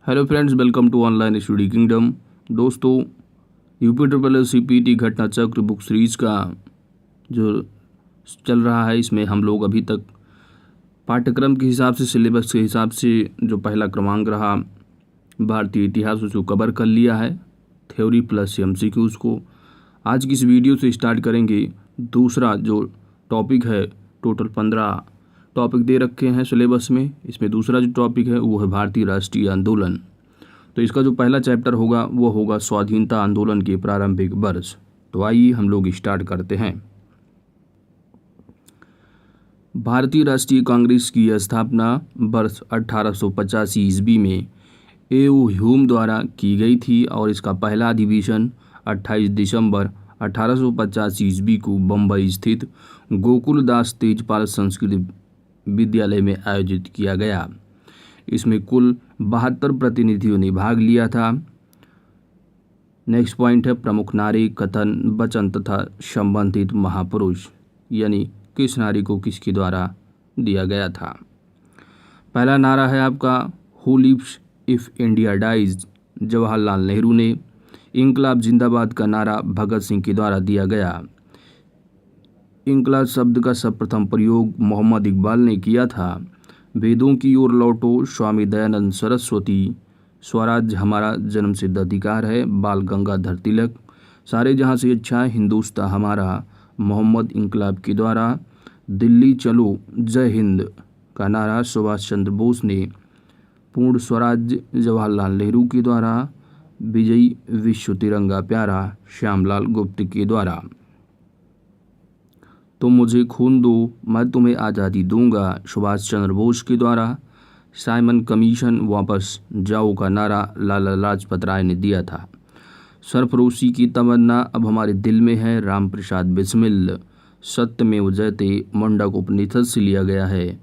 Hello friends, welcome to online study kingdom. दोस्तों, UP घटना चक्र बुक सीरीज का जो चल रहा है, इसमें हम लोग अभी तक पाठ्यक्रम के हिसाब से, सिलेबस के हिसाब से जो पहला क्रमांक रहा भारतीय इतिहास, उसको कवर कर लिया है, थ्योरी प्लस एमसीक्यूज को। आज की इस वीडियो से स्टार्ट करेंगे दूसरा जो टॉपिक है। टोटल 15 टॉपिक दे रखे हैं सिलेबस में। इसमें दूसरा जो टॉपिक है वो है भारतीय राष्ट्रीय आंदोलन। तो इसका जो पहला चैप्टर होगा वो होगा स्वाधीनता आंदोलन के प्रारंभिक वर्ष। तो आइए हम लोग स्टार्ट करते हैं। भारतीय राष्ट्रीय कांग्रेस की स्थापना वर्ष 1885 ईस्वी में ए.ओ. ह्यूम द्वारा की गई थी और इसका पहला अधिवेशन 28 दिसंबर 1885 ईस्वी को बम्बई स्थित गोकुलदास तेजपाल संस्कृत विद्यालय में आयोजित किया गया। इसमें कुल 72 प्रतिनिधियों ने भाग लिया था। नेक्स्ट पॉइंट है प्रमुख नारे, कथन, वचन तथा संबंधित महापुरुष, यानी किस नारे को किसके द्वारा दिया गया था। पहला नारा है आपका who lives if India dies, Jawaharlal Nehru ने। इंकलाब जिंदाबाद का नारा भगत सिंह के द्वारा दिया गया। इंकलाब शब्द का सर्वप्रथम प्रयोग मोहम्मद इकबाल ने किया था। वेदों की ओर लौटो, स्वामी दयानंद सरस्वती। स्वराज हमारा जन्मसिद्ध अधिकार है, बाल गंगाधर तिलक। सारे जहां से अच्छा हिंदुस्तान हमारा, मोहम्मद इंकलाब के द्वारा। दिल्ली चलो, जय हिंद का नारा सुभाष चंद्र बोस ने। पूर्ण स्वराज जवाहरलाल नेहरू के द्वारा। विजयी विश्व तिरंगा प्यारा श्यामलाल गुप्त के द्वारा। तुम मुझे खून दो, मैं तुम्हें आज़ादी दूंगा, सुभाष चंद्र बोस के द्वारा। साइमन कमीशन वापस जाओ का नारा लाला लाजपत राय ने दिया था। सरफरोशी की तमन्ना अब हमारे दिल में है, राम प्रसाद बिस्मिल। सत्यमेव जयते मुंडक उपनिषद से लिया गया है।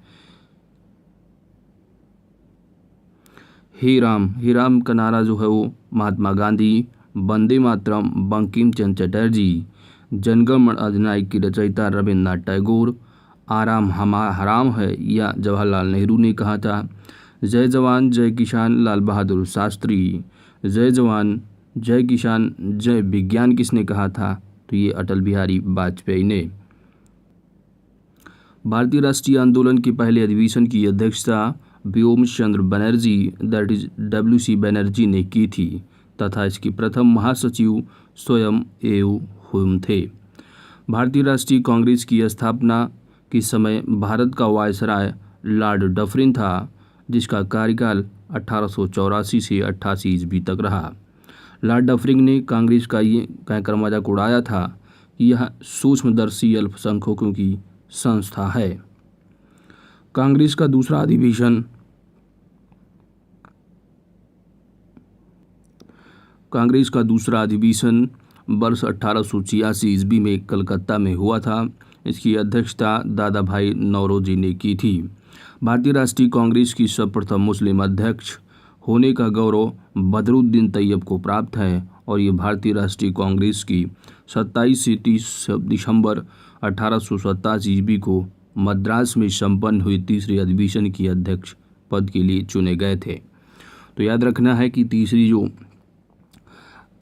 हे राम का नारा जो है वो महात्मा गांधी। वंदे मातरम बंकिम चंद्र चटर्जी। जनगण मन अधिनायक की रचयिता रविन्द्रनाथ टैगोर। आराम हराम है या जवाहरलाल नेहरू ने कहा था। जय जवान जय किसान लाल बहादुर शास्त्री। जय जवान जय किसान जय विज्ञान किसने कहा था? तो ये अटल बिहारी वाजपेयी ने। भारतीय राष्ट्रीय आंदोलन के पहले अधिवेशन की अध्यक्षता Vyom Chandra Banerjee that is W.C. Banerjee ने की थी तथा इसकी प्रथम महासचिव स्वयं ए.ओ. ह्यूम थे। भारतीय राष्ट्रीय कांग्रेस की स्थापना के समय भारत का वायसराय लॉर्ड डफरिन था, जिसका कार्यकाल 1884 से 88 ईस्वी तक रहा। लॉर्ड डफरिन ने कांग्रेस का ये कहकर मजाक उड़ाया था कि यह सूक्ष्मदर्शी अल्पसंख्यकों की संस्था है। कांग्रेस का दूसरा अधिवेशन वर्ष 1886 ईस्वी में कलकत्ता में हुआ था। इसकी अध्यक्षता दादा भाई नौरोजी ने की थी। भारतीय राष्ट्रीय कांग्रेस की सर्वप्रथम मुस्लिम अध्यक्ष होने का गौरव बदरुद्दीन तैयब को प्राप्त है और ये भारतीय राष्ट्रीय कांग्रेस की 27 से 30 दिसंबर 1827 ईस्वी को मद्रास में संपन्न हुई तीसरे अधिवेशन की अध्यक्ष पद के लिए चुने गए थे। तो याद रखना है कि तीसरी जो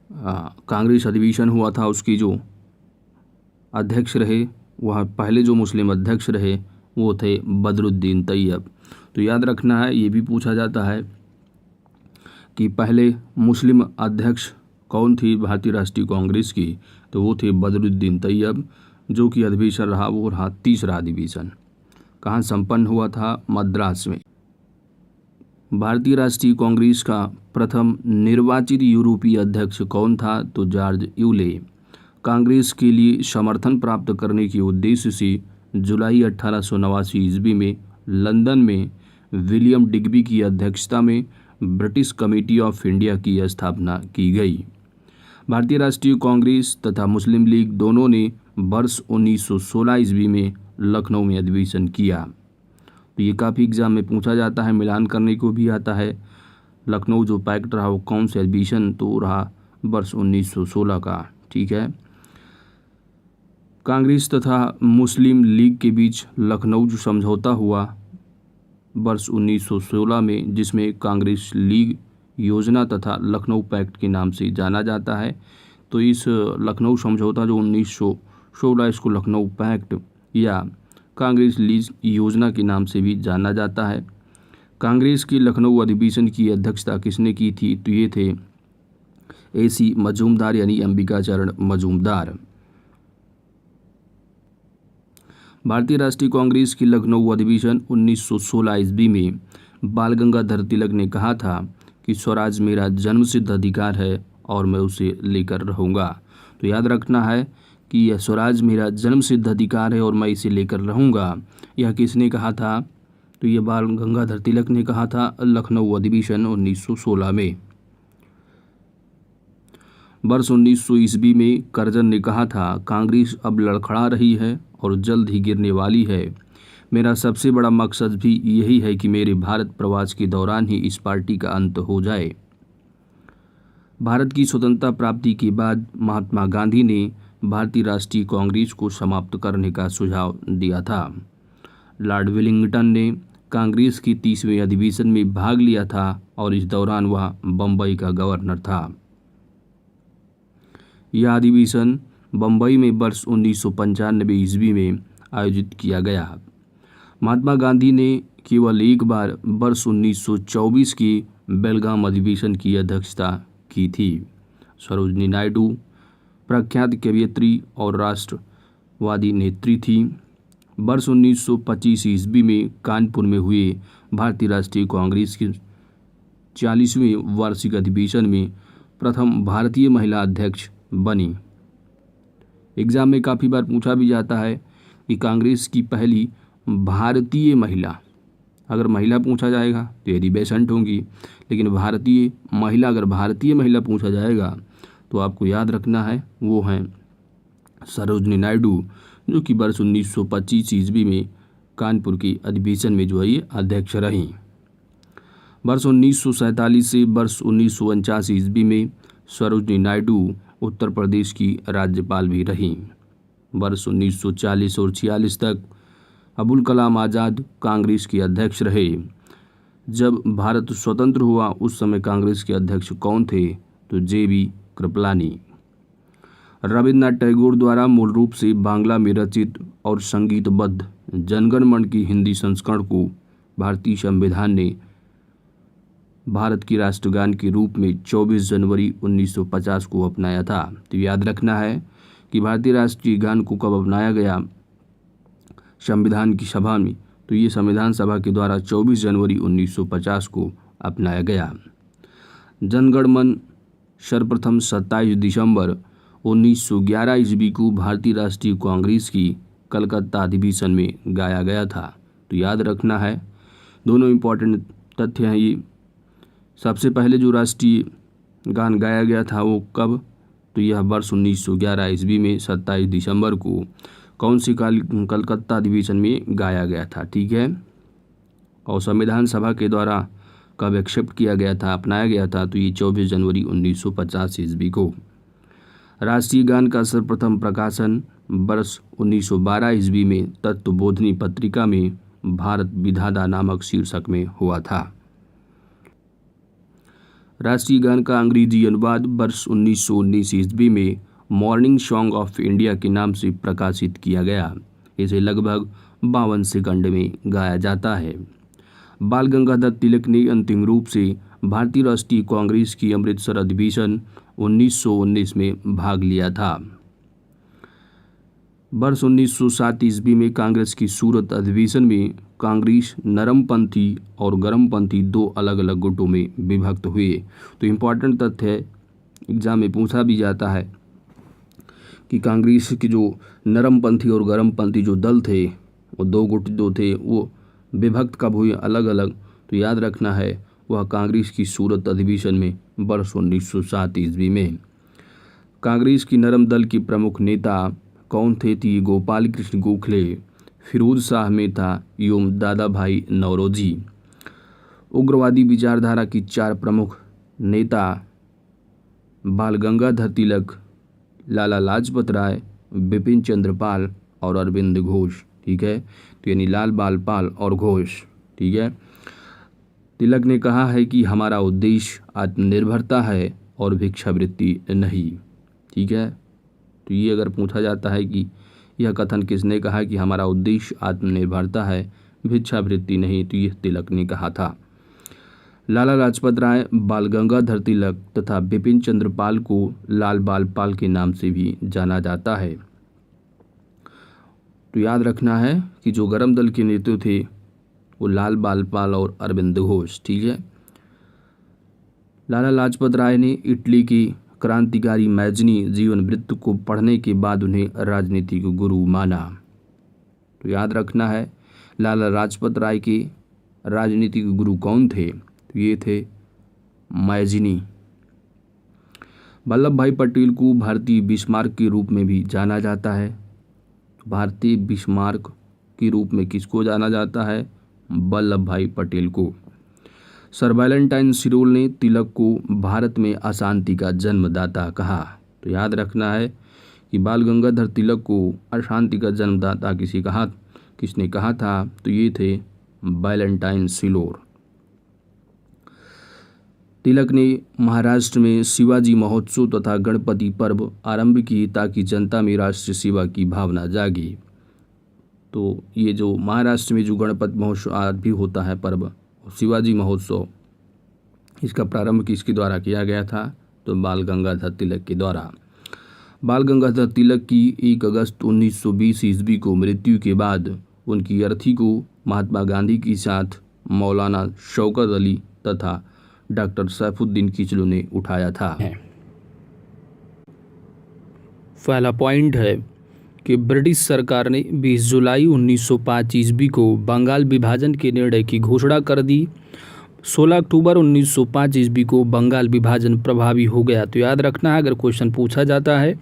कांग्रेस अधिवेशन हुआ था उसकी जो अध्यक्ष रहे, वह पहले जो मुस्लिम अध्यक्ष रहे वो थे बदरुद्दीन तैयब। तो याद रखना है, ये भी पूछा जाता है कि पहले मुस्लिम अध्यक्ष कौन थी भारतीय राष्ट्रीय कांग्रेस की? तो वो थे बदरुद्दीन तैयब। जो कि अधिवेशन रहा वो रहा तीसरा अधिवेशन। कहाँ संपन्न हुआ था? मद्रास में। भारतीय राष्ट्रीय कांग्रेस का प्रथम निर्वाचित यूरोपीय अध्यक्ष कौन था? तो जॉर्ज यूले। कांग्रेस के लिए समर्थन प्राप्त करने के उद्देश्य से जुलाई 1889 ईस्वी में लंदन में विलियम डिग्बी की अध्यक्षता में ब्रिटिश कमेटी ऑफ इंडिया की स्थापना की गई। भारतीय राष्ट्रीय कांग्रेस तथा मुस्लिम लीग दोनों ने वर्ष 1916 ईस्वी में लखनऊ में अधिवेशन किया। तो ये काफ़ी एग्जाम में पूछा जाता है, मिलान करने को भी आता है। लखनऊ जो पैक्ट रहा वो कौन से अधिवेशन? तो रहा वर्ष 1916 का। ठीक है। कांग्रेस तथा मुस्लिम लीग के बीच लखनऊ जो समझौता हुआ वर्ष 1916 में, जिसमें कांग्रेस लीग योजना तथा लखनऊ पैक्ट के नाम से जाना जाता है। तो इस लखनऊ समझौता जो 1916, इसको लखनऊ पैक्ट या कांग्रेस लीज योजना के नाम से भी जाना जाता है। कांग्रेस के लखनऊ अधिवेशन की अध्यक्षता किसने की थी? तो ये थे AC मजूमदार यानी अंबिकाचरण मजूमदार। भारतीय राष्ट्रीय कांग्रेस की लखनऊ अधिवेशन 1916 ईस्वी में बाल गंगाधर तिलक ने कहा था कि स्वराज मेरा जन्मसिद्ध अधिकार है और मैं उसे लेकर रहूँगा। तो याद रखना है कि यह स्वराज मेरा जन्मसिद्ध अधिकार है और मैं इसे लेकर रहूँगा। यह किसने कहा था? तो यह बाल गंगाधर तिलक ने कहा था लखनऊ अधिवेशन 1916 में। वर्ष 1900 ईस्वी में करजन ने कहा था कांग्रेस अब लड़खड़ा रही है और जल्द ही गिरने वाली है। मेरा सबसे बड़ा मकसद भी यही है कि मेरे भारत प्रवास के दौरान ही इस पार्टी का अंत हो जाए। भारत की स्वतंत्रता प्राप्ति के बाद महात्मा गांधी ने भारतीय राष्ट्रीय कांग्रेस को समाप्त करने का सुझाव दिया था। लॉर्ड वेलिंगटन ने कांग्रेस की 30वें अधिवेशन में भाग लिया था और इस दौरान वह बम्बई का गवर्नर था। यह अधिवेशन बम्बई में वर्ष 1995 ईस्वी में आयोजित किया गया। महात्मा गांधी ने केवल एक बार वर्ष 1924 की बेलगाम अधिवेशन की अध्यक्षता की थी। सरोजिनी नायडू प्रख्यात कवयित्री और राष्ट्रवादी नेत्री थी। वर्ष 1925 ईस्वी में कानपुर में हुए भारतीय राष्ट्रीय कांग्रेस के 40वें वार्षिक अधिवेशन में प्रथम भारतीय महिला अध्यक्ष बनी। एग्जाम में काफ़ी बार पूछा भी जाता है कि कांग्रेस की पहली भारतीय महिला, अगर महिला पूछा जाएगा तो एडी बेसेंट होंगी, लेकिन भारतीय महिला, अगर भारतीय महिला पूछा जाएगा तो आपको याद रखना है वो हैं सरोजिनी नायडू, जो कि वर्ष 1925 ईस्वी में कानपुर की अधिवेशन में जो है ये अध्यक्ष रहीं। वर्ष 1947 से वर्ष 1949 ईस्वी में सरोजिनी नायडू उत्तर प्रदेश की राज्यपाल भी रहीं। वर्ष 1940 और 46 तक अबुल कलाम आज़ाद कांग्रेस के अध्यक्ष रहे। जब भारत स्वतंत्र हुआ उस समय कांग्रेस के अध्यक्ष कौन थे? तो JB कृपलानी। रविन्द्रनाथ टैगोर द्वारा मूल रूप से बांग्ला में रचित और संगीतबद्ध जनगण मन की हिंदी संस्करण को भारतीय संविधान ने भारत की राष्ट्रगान के रूप में 24 जनवरी 1950 को अपनाया था। तो याद रखना है कि भारतीय राष्ट्रीय गान को कब अपनाया गया संविधान की सभा में? तो ये संविधान सभा के द्वारा 24 जनवरी 1950 को अपनाया गया। जनगण मन सर्वप्रथम 27 दिसंबर 1911 ईस्वी को भारतीय राष्ट्रीय कांग्रेस की कलकत्ता अधिवेशन में गाया गया था। तो याद रखना है, दोनों इम्पोर्टेंट तथ्य हैं ये। सबसे पहले जो राष्ट्रीय गान गाया गया था वो कब? तो यह वर्ष 1911 ईस्वी में 27 दिसंबर को कौन सी कलकत्ता अधिवेशन में गाया गया था, ठीक है। और संविधान सभा के द्वारा कब एक्सेप्ट किया गया था, अपनाया गया था? तो ये 24 जनवरी 1950 ईस्वी को। राष्ट्रीय गान का सर्वप्रथम प्रकाशन वर्ष 1912 ईस्वी में तत्वबोधिनी पत्रिका में भारत विधाता नामक शीर्षक में हुआ था। राष्ट्रीय गान का अंग्रेजी अनुवाद वर्ष 1919 ईस्वी में मॉर्निंग सॉन्ग ऑफ इंडिया के नाम से प्रकाशित किया गया। इसे लगभग 52 सेकंड में गाया जाता है। बाल गंगाधर तिलक ने अंतिम रूप से भारतीय राष्ट्रीय कांग्रेस की अमृतसर अधिवेशन 1919 में भाग लिया था। वर्ष 1907 ईस्वी में कांग्रेस की सूरत अधिवेशन में कांग्रेस नरमपंथी और गरमपंथी दो अलग अलग गुटों में विभक्त हुए। तो इम्पॉर्टेंट तथ्य है, एग्जाम में पूछा भी जाता है कि कांग्रेस के जो नरमपंथी और गरमपंथी जो दल थे, वो दो गुट जो थे वो विभक्त कब हुए अलग अलग? तो याद रखना है वह कांग्रेस की सूरत अधिवेशन में वर्ष 1907 ईस्वी में। कांग्रेस की नरम दल के प्रमुख नेता कौन थे? थी गोपाल कृष्ण गोखले, फिरोज शाह मेहता एवं दादा भाई नौरोजी। उग्रवादी विचारधारा की चार प्रमुख नेता बाल गंगाधर तिलक, लाला लाजपत राय, बिपिन चंद्र पाल और अरविंद घोष, ठीक है। तो यानी लाल, बाल, पाल और घोष, ठीक है। तिलक ने कहा है कि हमारा उद्देश्य आत्मनिर्भरता है और भिक्षावृत्ति नहीं। ठीक है, तो ये अगर पूछा जाता है कि यह कथन किसने कहा कि हमारा उद्देश्य आत्मनिर्भरता है, भिक्षावृत्ति नहीं, तो यह तिलक ने कहा था। लाला लाजपत राय, बाल गंगाधर तिलक तथा बिपिन चंद्र पाल को लाल बाल पाल के नाम से भी जाना जाता है। तो याद रखना है कि जो गरम दल के नेता थे वो लाल बाल पाल और अरविंद घोष। ठीक है, लाला लाजपत राय ने इटली की क्रांतिकारी मैजनी जीवन वृत्त को पढ़ने के बाद उन्हें राजनीतिक गुरु माना। तो याद रखना है लाला लाजपत राय के राजनीतिक गुरु कौन थे, तो ये थे मैजनी। वल्लभ भाई पटेल को भारतीय बिस्मार्क के रूप में भी जाना जाता है। भारतीय बिस्मार्क के रूप में किसको जाना जाता है? वल्लभ भाई पटेल को। सर वैलेंटाइन सिरोल ने तिलक को भारत में अशांति का जन्मदाता कहा। तो याद रखना है कि बाल गंगाधर तिलक को अशांति का जन्मदाता किसने कहा था? तो ये थे वैलेंटाइन सिरोल। तिलक ने महाराष्ट्र में शिवाजी महोत्सव तथा गणपति पर्व आरंभ किए ताकि जनता में राष्ट्र सेवा की भावना जागे। तो ये जो महाराष्ट्र में जो गणपति महोत्सव आज भी होता है पर्व, शिवाजी महोत्सव, इसका प्रारंभ किसके द्वारा किया गया था? तो बाल गंगाधर तिलक के द्वारा। बाल गंगाधर तिलक की 1 अगस्त 1920 ईस्वी को मृत्यु के बाद उनकी अर्थी को महात्मा गांधी के साथ मौलाना शौकत अली तथा डॉक्टर सैफुद्दीन किचलू ने उठाया था। पहला पॉइंट है कि ब्रिटिश सरकार ने 20 जुलाई 1905 ईस्वी को बंगाल विभाजन के निर्णय की घोषणा कर दी। 16 अक्टूबर 1905 ईस्वी को बंगाल विभाजन प्रभावी हो गया। तो याद रखना है, अगर क्वेश्चन पूछा जाता है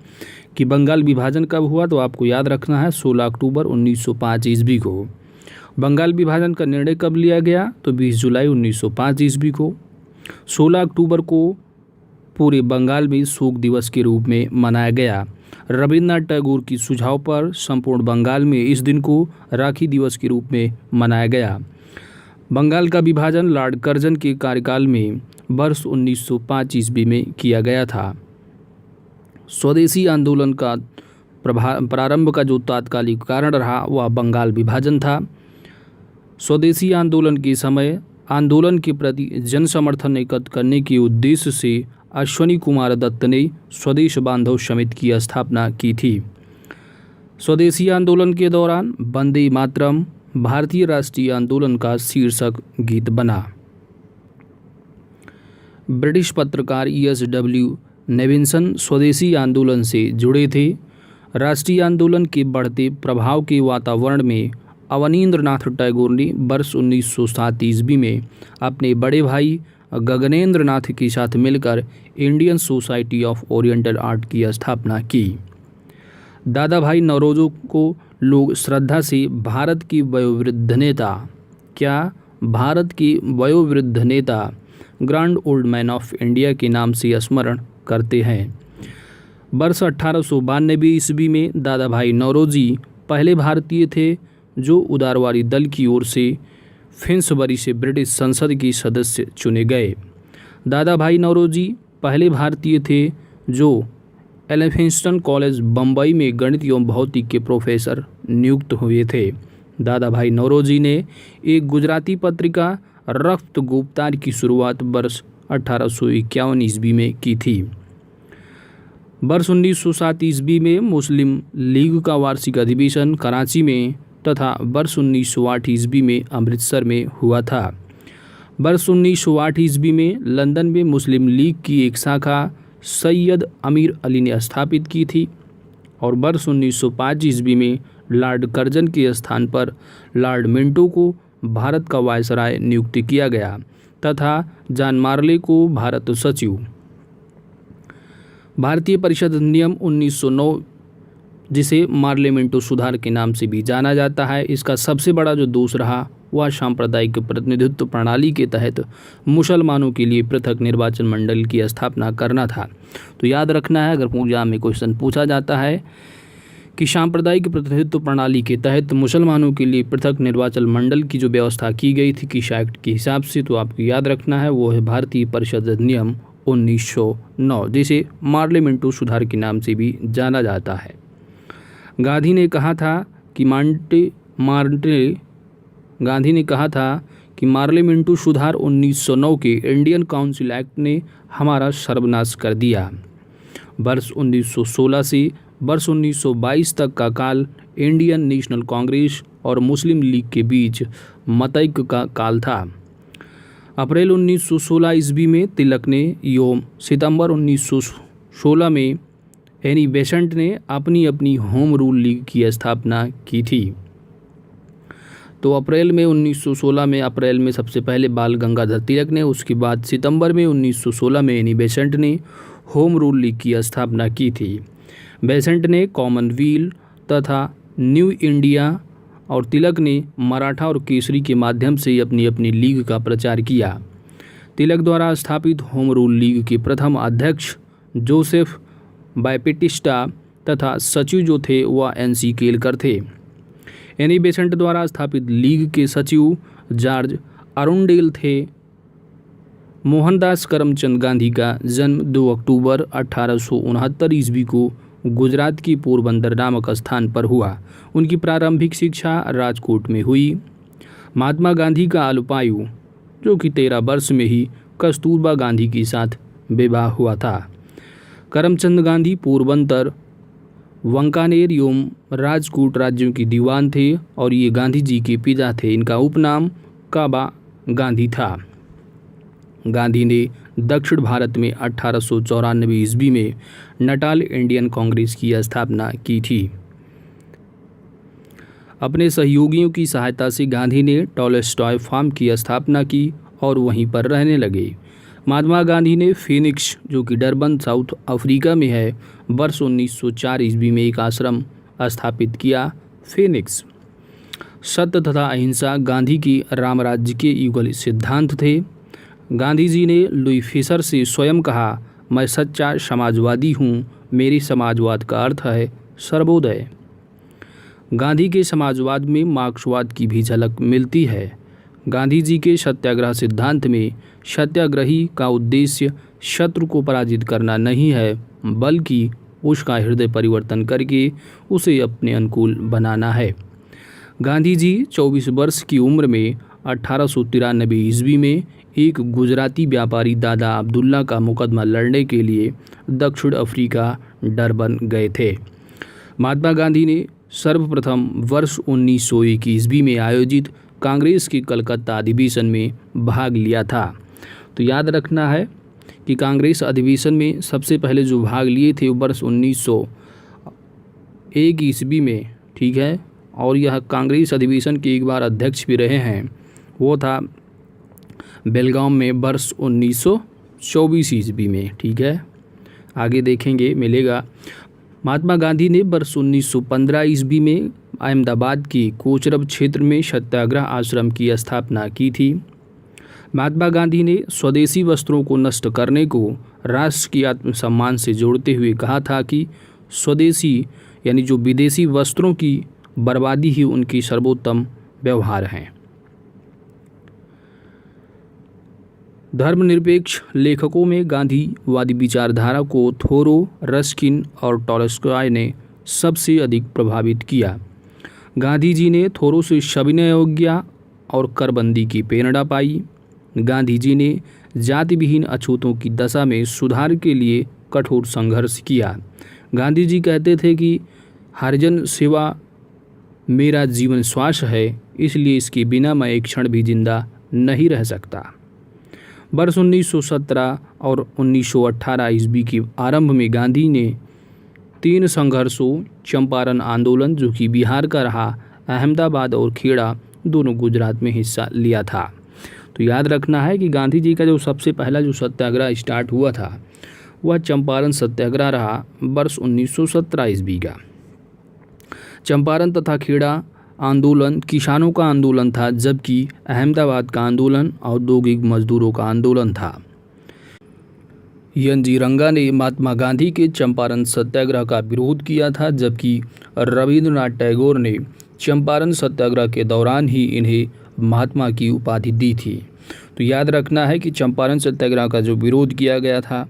कि बंगाल विभाजन कब हुआ, तो आपको याद रखना है 16 अक्टूबर 1905 ईस्वी को। बंगाल विभाजन का निर्णय कब लिया गया? तो 20 जुलाई 1905 ईस्वी को। 16 अक्टूबर को पूरे बंगाल में शोक दिवस के रूप में मनाया गया। रविन्द्रनाथ टैगोर की सुझाव पर संपूर्ण बंगाल में इस दिन को राखी दिवस के रूप में मनाया गया। बंगाल का विभाजन लॉर्ड कर्जन के कार्यकाल में वर्ष 1905 ईस्वी में किया गया था। स्वदेशी आंदोलन का प्रारंभ का जो तात्कालिक कारण रहा वह बंगाल विभाजन था। स्वदेशी आंदोलन के समय आंदोलन के प्रति जन समर्थन एकत्र करने के उद्देश्य से अश्वनी कुमार दत्त ने स्वदेश बांधव समिति की स्थापना की थी। स्वदेशी आंदोलन के दौरान वंदे मातरम भारतीय राष्ट्रीय आंदोलन का शीर्षक गीत बना। ब्रिटिश पत्रकार ESW नेविन्सन स्वदेशी आंदोलन से जुड़े थे। राष्ट्रीय आंदोलन के बढ़ते प्रभाव के वातावरण में अवनींद्रनाथ टैगोर ने वर्ष 1907 ईस्वी में अपने बड़े भाई गगनेंद्र नाथ के साथ मिलकर Indian society of oriental art की स्थापना की। दादा भाई नौरोजी को लोग श्रद्धा से भारत के वयोवृद्ध नेता grand old man of India के नाम से स्मरण करते हैं। वर्ष 1892 ईस्वी में दादा भाई नौरोजी पहले भारतीय थे जो उदारवादी दल की ओर से फिंसबरी से ब्रिटिश संसद के सदस्य चुने गए। दादा भाई नौरोजी पहले भारतीय थे जो एल्फिंस्टन कॉलेज बम्बई में गणित एवं भौतिक के प्रोफेसर नियुक्त हुए थे। दादा भाई नौरोजी ने एक गुजराती पत्रिका रफ्त गुप्तार की शुरुआत वर्ष 1851 ईस्वी में की थी। वर्ष 1907 ईस्वी में मुस्लिम लीग का वार्षिक अधिवेशन कराची में तथा वर्ष 1908 ईस्वी में अमृतसर में हुआ था। वर्ष 1908 ईस्वी में लंदन में मुस्लिम लीग की एक शाखा सैयद अमीर अली ने स्थापित की थी और वर्ष 1905 ईस्वी में लॉर्ड कर्जन के स्थान पर लॉर्ड मिंटो को भारत का वायसराय नियुक्त किया गया तथा जॉन मार्ले को भारत सचिव। भारतीय परिषद अधिनियम 1909 जिसे मार्लेमेंटो सुधार के नाम से भी जाना जाता है, इसका सबसे बड़ा जो दोष रहा वह सांप्रदायिक प्रतिनिधित्व प्रणाली के तहत मुसलमानों के लिए पृथक निर्वाचन मंडल की स्थापना करना था। तो याद रखना है, अगर एग्जाम में क्वेश्चन पूछा जाता है कि सांप्रदायिक प्रतिनिधित्व प्रणाली के तहत मुसलमानों के लिए पृथक निर्वाचन मंडल की जो व्यवस्था की गई थी किशा एक्ट के हिसाब से, तो आपको याद रखना है वो है भारतीय परिषद अधिनियम 1909, जिसे मार्ले मिंटो सुधार के नाम से भी जाना जाता है। गांधी ने कहा था कि मार्ले मिंटो सुधार 1909 के इंडियन काउंसिल एक्ट ने हमारा सर्वनाश कर दिया। वर्ष 1916 से वर्ष 1922 तक का काल इंडियन नेशनल कांग्रेस और मुस्लिम लीग के बीच मतैक्य का काल था। अप्रैल 1916 ईस्वी में तिलक ने एवं सितंबर 1916 में एनी बेसेंट ने अपनी अपनी होम रूल लीग की स्थापना की थी। तो अप्रैल में 1916 में सबसे पहले बाल गंगाधर तिलक ने, उसके बाद सितंबर में 1916 में एनी बेसेंट ने होम रूल लीग की स्थापना की थी। बेसेंट ने कॉमनवेल्थ तथा न्यू इंडिया और तिलक ने मराठा और केसरी के माध्यम से अपनी अपनी लीग का प्रचार किया। तिलक द्वारा स्थापित होम रूल लीग के प्रथम अध्यक्ष जोसेफ बैप्टिस्टा तथा सचिव जो थे वह NC केलकर थे। एनी बेसेंट द्वारा स्थापित लीग के सचिव जॉर्ज अरुंडेल थे। मोहनदास करमचंद गांधी का जन्म 2 अक्टूबर 1869 ईस्वी को गुजरात की पोरबंदर नामक स्थान पर हुआ। उनकी प्रारंभिक शिक्षा राजकोट में हुई। महात्मा गांधी का अल्पायु जो कि 13 वर्ष में ही कस्तूरबा गांधी के साथ विवाह हुआ था। करमचंद गांधी पोरबंदर, वांकानेर एवं राजकोट राज्यों के दीवान थे और ये गांधी जी के पिता थे। इनका उपनाम काबा गांधी था। गांधी ने दक्षिण भारत में 1894 ईस्वी में नटाल इंडियन कांग्रेस की स्थापना की थी। अपने सहयोगियों की सहायता से गांधी ने टॉलस्टॉय फार्म की स्थापना की और वहीं पर रहने लगे। महात्मा गांधी ने फिनिक्स जो कि डरबन साउथ अफ्रीका में है वर्ष 1904 ईस्वी में एक आश्रम स्थापित किया। फिनिक्स सत्य तथा अहिंसा गांधी की राम राज्य के युगल सिद्धांत थे। गांधी जी ने लुई फिशर से स्वयं कहा, मैं सच्चा समाजवादी हूँ, मेरी समाजवाद का अर्थ है सर्वोदय। गांधी के समाजवाद में मार्क्सवाद की भी झलक मिलती है। गांधी जी के सत्याग्रह सिद्धांत में सत्याग्रही का उद्देश्य शत्रु को पराजित करना नहीं है बल्कि उसका हृदय परिवर्तन करके उसे अपने अनुकूल बनाना है। गांधी जी 24 वर्ष की उम्र में 1893 ईस्वी में एक गुजराती व्यापारी दादा अब्दुल्ला का मुकदमा लड़ने के लिए दक्षिण अफ्रीका डरबन गए थे। महात्मा गांधी ने सर्वप्रथम वर्ष 1901 ईस्वी में आयोजित कांग्रेस के कलकत्ता अधिवेशन में भाग लिया था। तो याद रखना है कि कांग्रेस अधिवेशन में सबसे पहले जो भाग लिए थे वो वर्ष 1901 ईस्वी में, ठीक है। और यह कांग्रेस अधिवेशन के एक बार अध्यक्ष भी रहे हैं, वो था बेलगाम में वर्ष 1924 ईस्वी में, ठीक है। आगे देखेंगे मिलेगा। महात्मा गांधी ने वर्ष 1915 ईस्वी में अहमदाबाद के कोचरब क्षेत्र में सत्याग्रह आश्रम की स्थापना की थी। महात्मा गांधी ने स्वदेशी वस्त्रों को नष्ट करने को राष्ट्र की आत्मसम्मान से जोड़ते हुए कहा था कि स्वदेशी यानी जो विदेशी वस्त्रों की बर्बादी ही उनकी सर्वोत्तम व्यवहार हैं। धर्मनिरपेक्ष लेखकों में गांधीवादी विचारधारा को थोरो, रस्किन और टॉलस्टॉय ने सबसे अधिक प्रभावित किया। गांधी जी ने थोरो से सविनय अवज्ञा और करबंदी की प्रेरणा पाई। गांधी जी ने जाति विहीन अछूतों की दशा में सुधार के लिए कठोर संघर्ष किया। गांधी जी कहते थे कि हरिजन सेवा मेरा जीवन श्वास है, इसलिए इसके बिना मैं एक क्षण भी जिंदा नहीं रह सकता। वर्ष 1917 और 1918 ईस्वी के आरंभ में गांधी ने 3 संघर्षों चंपारण आंदोलन जो कि बिहार का रहा, अहमदाबाद और खेड़ा दोनों गुजरात में हिस्सा लिया था। तो याद रखना है कि गांधी जी का जो सबसे पहला जो सत्याग्रह स्टार्ट हुआ था वह चंपारण सत्याग्रह रहा वर्ष 1917 ईस्वी का। चंपारण तथा खेड़ा आंदोलन किसानों का आंदोलन था, जबकि अहमदाबाद का आंदोलन औद्योगिक मजदूरों का आंदोलन था। एन.जी. रंगा ने महात्मा गांधी के चंपारण सत्याग्रह का विरोध किया था, जबकि रविंद्रनाथ टैगोर ने चंपारण सत्याग्रह के दौरान ही इन्हें महात्मा की उपाधि दी थी। तो याद रखना है कि चंपारण सत्याग्रह का जो विरोध किया गया था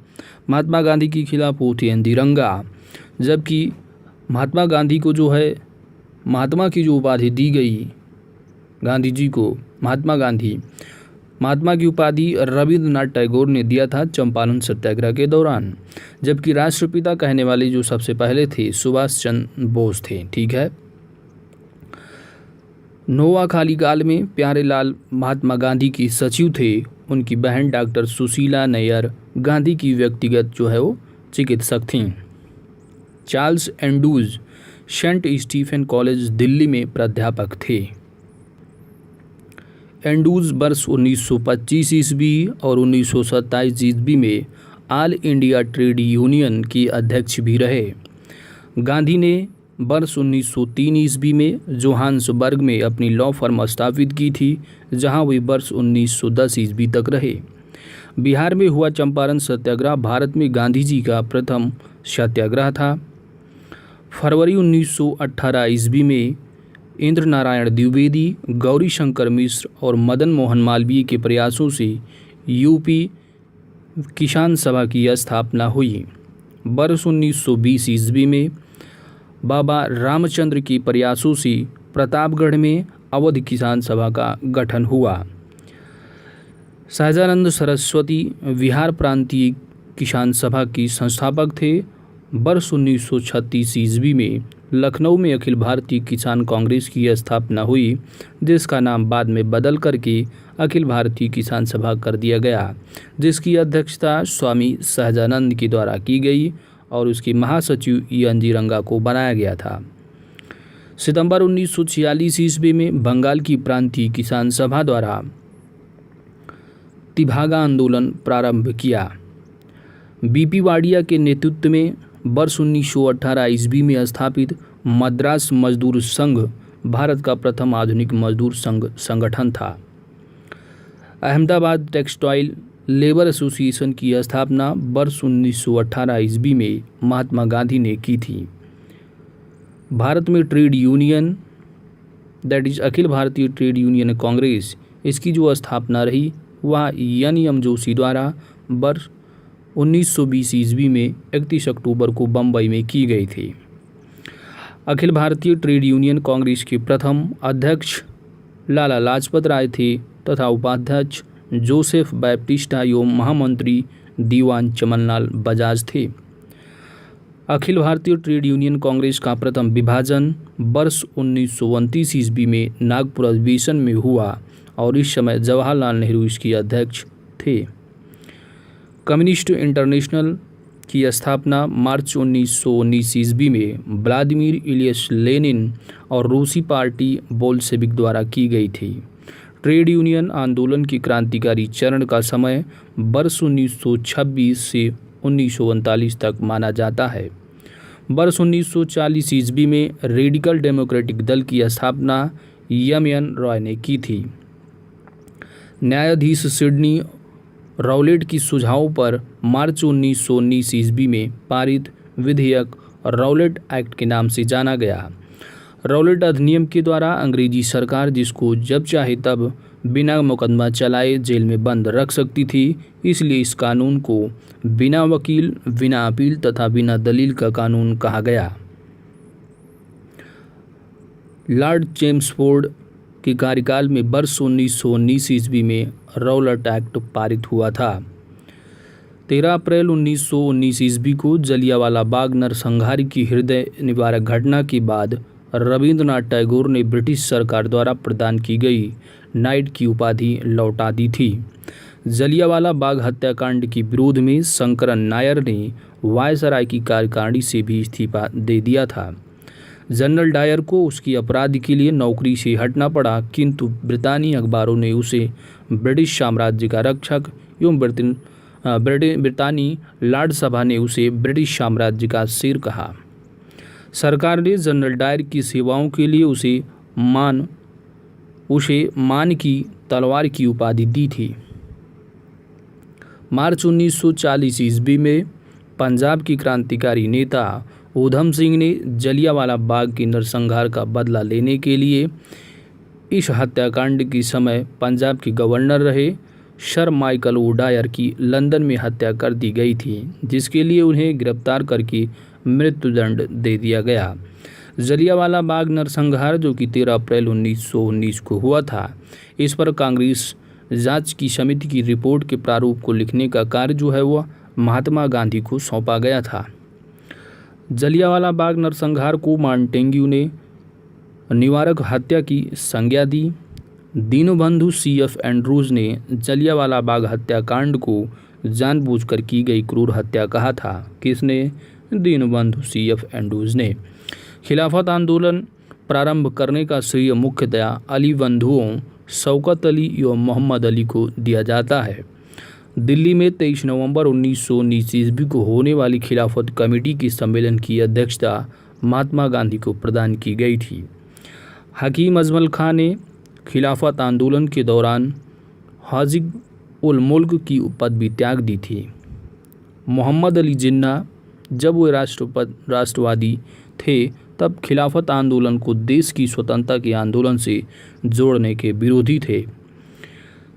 महात्मा गांधी के खिलाफ वो थे एन.जी. रंगा, जबकि महात्मा गांधी को जो है महात्मा की जो उपाधि दी गई गांधी जी को, महात्मा की उपाधि रविंद्रनाथ टैगोर ने दिया था चंपारण सत्याग्रह के दौरान, जबकि राष्ट्रपिता कहने वाले जो सबसे पहले थे सुभाष चंद्र बोस थे। ठीक है। नोआखाली काल में प्यारेलाल महात्मा गांधी की सचिव थे। उनकी बहन डॉक्टर सुशीला नैयर गांधी की व्यक्तिगत जो है वो चिकित्सक थीं। Charles Andrews Saint Stephen College Delhi में प्राध्यापक थे। एंड्रूज वर्ष 1925 ईस्वी और 1927 ईस्वी में ऑल इंडिया ट्रेड यूनियन के अध्यक्ष भी रहे। गांधी ने वर्ष 1903 ईस्वी में जोहान्सबर्ग में अपनी लॉ फर्म स्थापित की थी, जहां वे वर्ष 1910 ईस्वी तक रहे। बिहार में हुआ चंपारण सत्याग्रह भारत में गांधी जी का प्रथम सत्याग्रह था। फरवरी 1918 ईस्वी में इंद्र नारायण द्विवेदी, गौरी शंकर मिश्र और मदन मोहन मालवीय के प्रयासों से यूपी किसान सभा की स्थापना हुई। वर्ष 1920 ईस्वी में बाबा रामचंद्र के प्रयासों से प्रतापगढ़ में अवध किसान सभा का गठन हुआ। सहजानंद सरस्वती बिहार प्रांतीय किसान सभा की संस्थापक थे। वर्ष 1936 ईस्वी में लखनऊ में अखिल भारतीय किसान कांग्रेस की स्थापना हुई, जिसका नाम बाद में बदल करके अखिल भारतीय किसान सभा कर दिया गया, जिसकी अध्यक्षता स्वामी सहजानंद के द्वारा की गई और उसके महासचिव एन.जी. रंगा को बनाया गया था। सितंबर 1946 ईस्वी में बंगाल की प्रांतीय किसान सभा द्वारा तिभागा आंदोलन प्रारंभ किया। बीपी वाडिया के नेतृत्व में वर्ष 1918 ईस्वी में स्थापित मद्रास मजदूर संघ भारत का प्रथम आधुनिक मजदूर संगठन था। अहमदाबाद टेक्सटाइल लेबर एसोसिएशन की स्थापना वर्ष 1918 ईस्वी में महात्मा गांधी ने की थी। भारत में trade union that is Akhil Bharatiya trade union Congress, इसकी जो स्थापना रही वह एन.एम. जोशी द्वारा वर्ष 1920 ईस्वी में 31 अक्टूबर को बम्बई में की गई थी। अखिल भारतीय ट्रेड यूनियन कांग्रेस के प्रथम अध्यक्ष लाला लाजपत राय थे तथा उपाध्यक्ष जोसेफ बैप्टिस्टा एवं महामंत्री दीवान चमनलाल बजाज थे। अखिल भारतीय ट्रेड यूनियन कांग्रेस का प्रथम विभाजन वर्ष 1929 ईस्वी में नागपुर अधिवेशन में हुआ और इस समय जवाहरलाल नेहरू इसके अध्यक्ष थे। कम्युनिस्ट इंटरनेशनल की स्थापना मार्च 1919 ईस्वी में व्लादिमीर इलियच लेनिन और रूसी पार्टी बोल्शेविक द्वारा की गई थी। ट्रेड यूनियन आंदोलन की क्रांतिकारी चरण का समय वर्ष 1926 से 1939 तक माना जाता है। वर्ष 1940 ईस्वी में रेडिकल डेमोक्रेटिक दल की स्थापना एम.एन. रॉय ने की थी। न्यायाधीश सिडनी राउलेट की सुझाव पर मार्च 1919 ईस्वी में पारित विधेयक राउलेट एक्ट के नाम से जाना गया। राउलेट अधिनियम के द्वारा अंग्रेजी सरकार जिसको जब चाहे तब बिना मुकदमा चलाए जेल में बंद रख सकती थी, इसलिए इस कानून को बिना वकील, बिना अपील तथा बिना दलील का कानून कहा गया। लॉर्ड चेम्सफोर्ड के कार्यकाल में वर्ष 1919 ईस्वी में राउलेट एक्ट पारित हुआ था। 13 अप्रैल 1919 ईस्वी को जलियांवाला बाग नरसंहार की हृदय निवारक घटना के बाद रविंद्रनाथ टैगोर ने ब्रिटिश सरकार द्वारा प्रदान की गई नाइट की उपाधि लौटा दी थी। जलियांवाला बाग हत्याकांड के विरोध में शंकरन नायर ने वायसराय की कार्यकारिणी से भी इस्तीफा दे दिया था। जनरल डायर को उसकी अपराध के लिए नौकरी से हटना पड़ा, किंतु ब्रितानी अखबारों ने उसे ब्रिटिश साम्राज्य का रक्षक एवं ब्रितानी लॉर्ड सभा ने उसे ब्रिटिश साम्राज्य का शेर कहा। सरकार ने जनरल डायर की सेवाओं के लिए उसे मान की तलवार की उपाधि दी थी। मार्च 1940 ईस्वी में पंजाब की क्रांतिकारी नेता ऊधम सिंह ने जलियांवाला बाग की नरसंहार का बदला लेने के लिए इस हत्याकांड के समय पंजाब के गवर्नर रहे सर माइकल ओडायर की लंदन में हत्या कर दी गई थी, जिसके लिए उन्हें गिरफ्तार करके मृत्युदंड दे दिया गया। जलियांवाला बाग नरसंहार जो कि 13 अप्रैल 1919 को हुआ था, इस पर कांग्रेस जांच की समिति की रिपोर्ट के प्रारूप को लिखने का कार्य जो है वह महात्मा गांधी को सौंपा गया था। जलियांवाला बाग नरसंहार को मांटेग्यू ने निवारक हत्या की संज्ञा दी। दीनबंधु CF एंड्रूज ने जलियांवाला बाग हत्याकांड को जानबूझकर की गई क्रूर हत्या कहा था। किसने? दीनबंधु CF एंड्रूज ने। खिलाफत आंदोलन प्रारंभ करने का श्रेय मुख्यतया अली बंधुओं शौकत अली एवं मोहम्मद अली को दिया जाता है। दिल्ली में 23 नवंबर 1919 ईस्वी को होने वाली खिलाफत कमेटी के सम्मेलन की अध्यक्षता महात्मा गांधी को प्रदान की गई थी। हकीम अजमल खां ने खिलाफत आंदोलन के दौरान हाजिब उल मुल्क की पदवी त्याग दी थी। मोहम्मद अली जिन्ना जब वे राष्ट्रवादी थे तब खिलाफत आंदोलन को देश की स्वतंत्रता के आंदोलन से जोड़ने के विरोधी थे।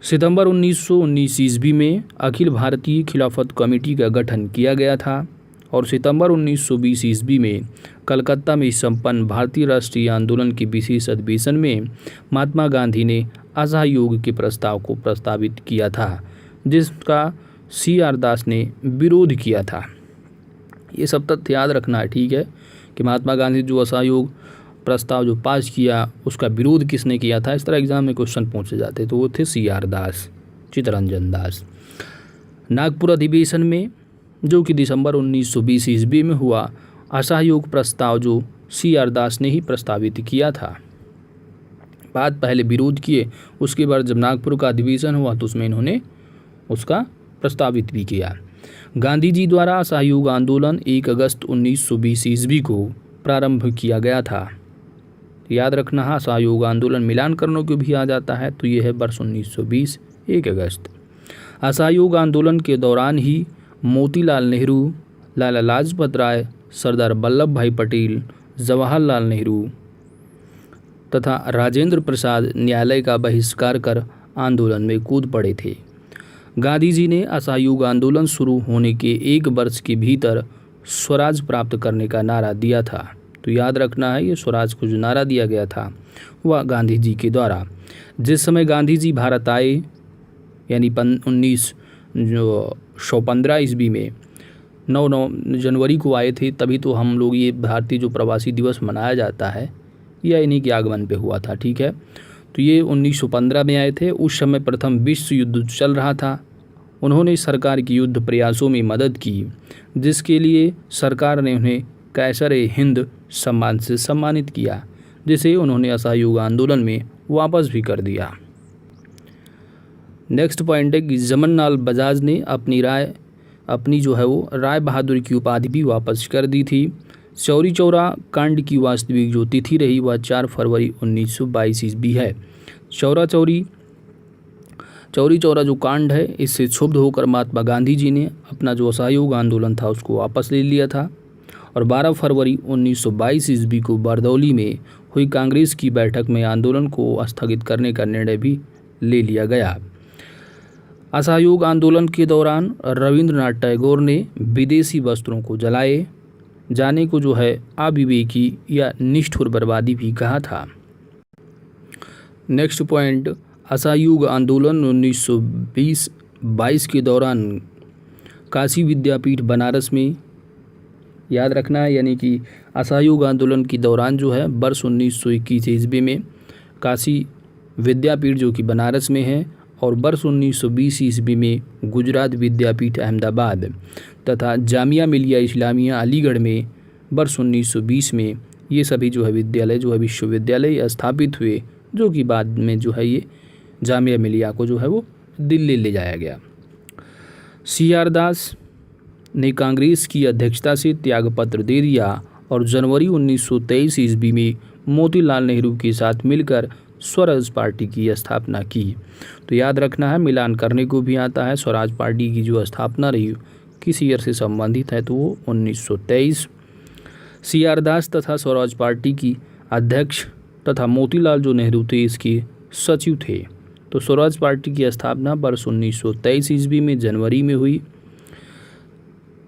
सितंबर 1919 ईस्वी में अखिल भारतीय खिलाफत कमेटी का गठन किया गया था और सितंबर 1920 ईस्वी में कलकत्ता में संपन्न भारतीय राष्ट्रीय आंदोलन के विशेष अधिवेशन में महात्मा गांधी ने असहयोग के प्रस्ताव को प्रस्तावित किया था, जिसका CR दास ने विरोध किया था। ये सब तथ्य याद रखना है, ठीक है, कि महात्मा गांधी जो असहयोग प्रस्ताव जो पास किया उसका विरोध किसने किया था। इस तरह एग्जाम में क्वेश्चन पूछे जाते तो वो थे CR दास, चित्तरंजन दास। नागपुर अधिवेशन में जो कि दिसंबर 1920 ईस्वी में हुआ, असहयोग प्रस्ताव जो CR दास ने ही प्रस्तावित किया था। बात पहले विरोध किए, उसके बाद जब नागपुर का अधिवेशन हुआ तो उसमें इन्होंने उसका प्रस्तावित भी किया। गांधी जी द्वारा असहयोग आंदोलन 1 अगस्त 1920 ईस्वी को प्रारंभ किया गया था। याद रखना, असहयोग आंदोलन मिलान करने को भी आ जाता है, तो यह है वर्ष 1920 1 अगस्त। असहयोग आंदोलन के दौरान ही मोतीलाल नेहरू, लाला लाजपत राय, सरदार वल्लभ भाई पटेल, जवाहरलाल नेहरू तथा राजेंद्र प्रसाद न्यायालय का बहिष्कार कर आंदोलन में कूद पड़े थे। गांधी जी ने असहयोग आंदोलन शुरू होने के 1 वर्ष के भीतर स्वराज प्राप्त करने का नारा दिया था। तो याद रखना है, ये स्वराज को जो नारा दिया गया था वह गांधी जी के द्वारा। जिस समय गांधी जी भारत आए यानी 1915 ईस्वी में 9 जनवरी को आए थे, तभी तो हम लोग ये भारतीय जो प्रवासी दिवस मनाया जाता है यह इन्हीं के आगमन पे हुआ था, ठीक है। तो ये 1915 में आए थे। उस समय प्रथम विश्व युद्ध चल रहा था। उन्होंने सरकार की युद्ध प्रयासों में मदद की, जिसके लिए सरकार ने उन्हें कैसर-ए-हिंद सम्मान से सम्मानित किया, जिसे उन्होंने असहयोग आंदोलन में वापस भी कर दिया। नेक्स्ट पॉइंट है कि जमनलाल बजाज ने अपनी जो है वो राय बहादुर की उपाधि भी वापस कर दी थी। चौरी चौरा कांड की वास्तविक जो तिथि रही वह 4 फरवरी 1922 ईस्वी है। चौरी चौरा जो कांड है, इससे क्षुब्ध होकर महात्मा गांधी जी ने अपना जो असहयोग आंदोलन था उसको वापस ले लिया था और 12 फरवरी 1922 ईस्वी को बरदौली में हुई कांग्रेस की बैठक में आंदोलन को स्थगित करने का निर्णय भी ले लिया गया। असहयोग आंदोलन के दौरान रविंद्रनाथ टैगोर ने विदेशी वस्त्रों को जलाए जाने को जो है अविवेकी या निष्ठुर बर्बादी भी कहा था। नेक्स्ट पॉइंट, असहयोग आंदोलन 1920-22 के दौरान काशी विद्यापीठ बनारस में, याद रखना है, यानी कि असहयोग आंदोलन के दौरान जो है वर्ष 1921 ईस्वी में काशी विद्यापीठ जो कि बनारस में है और वर्ष 1920 ईस्वी में गुजरात विद्यापीठ अहमदाबाद तथा जामिया मिलिया इस्लामिया अलीगढ़ में वर्ष 1920 में ये सभी जो है विद्यालय जो है विश्वविद्यालय स्थापित हुए, जो कि बाद में जो है ये जामिया मिलिया को जो है वो दिल्ली ले जाया गया। CR दास ने कांग्रेस की अध्यक्षता से त्यागपत्र दे दिया और जनवरी 1923 ईस्वी में मोतीलाल नेहरू के साथ मिलकर स्वराज पार्टी की स्थापना की। तो याद रखना है, मिलान करने को भी आता है। स्वराज पार्टी की जो स्थापना रही किस ईयर से संबंधित है तो वो 1923। CR दास तथा स्वराज पार्टी की अध्यक्ष तथा मोतीलाल जो नेहरू थे इसके सचिव थे। तो स्वराज पार्टी की स्थापना वर्ष 1923 ईस्वी में जनवरी में हुई।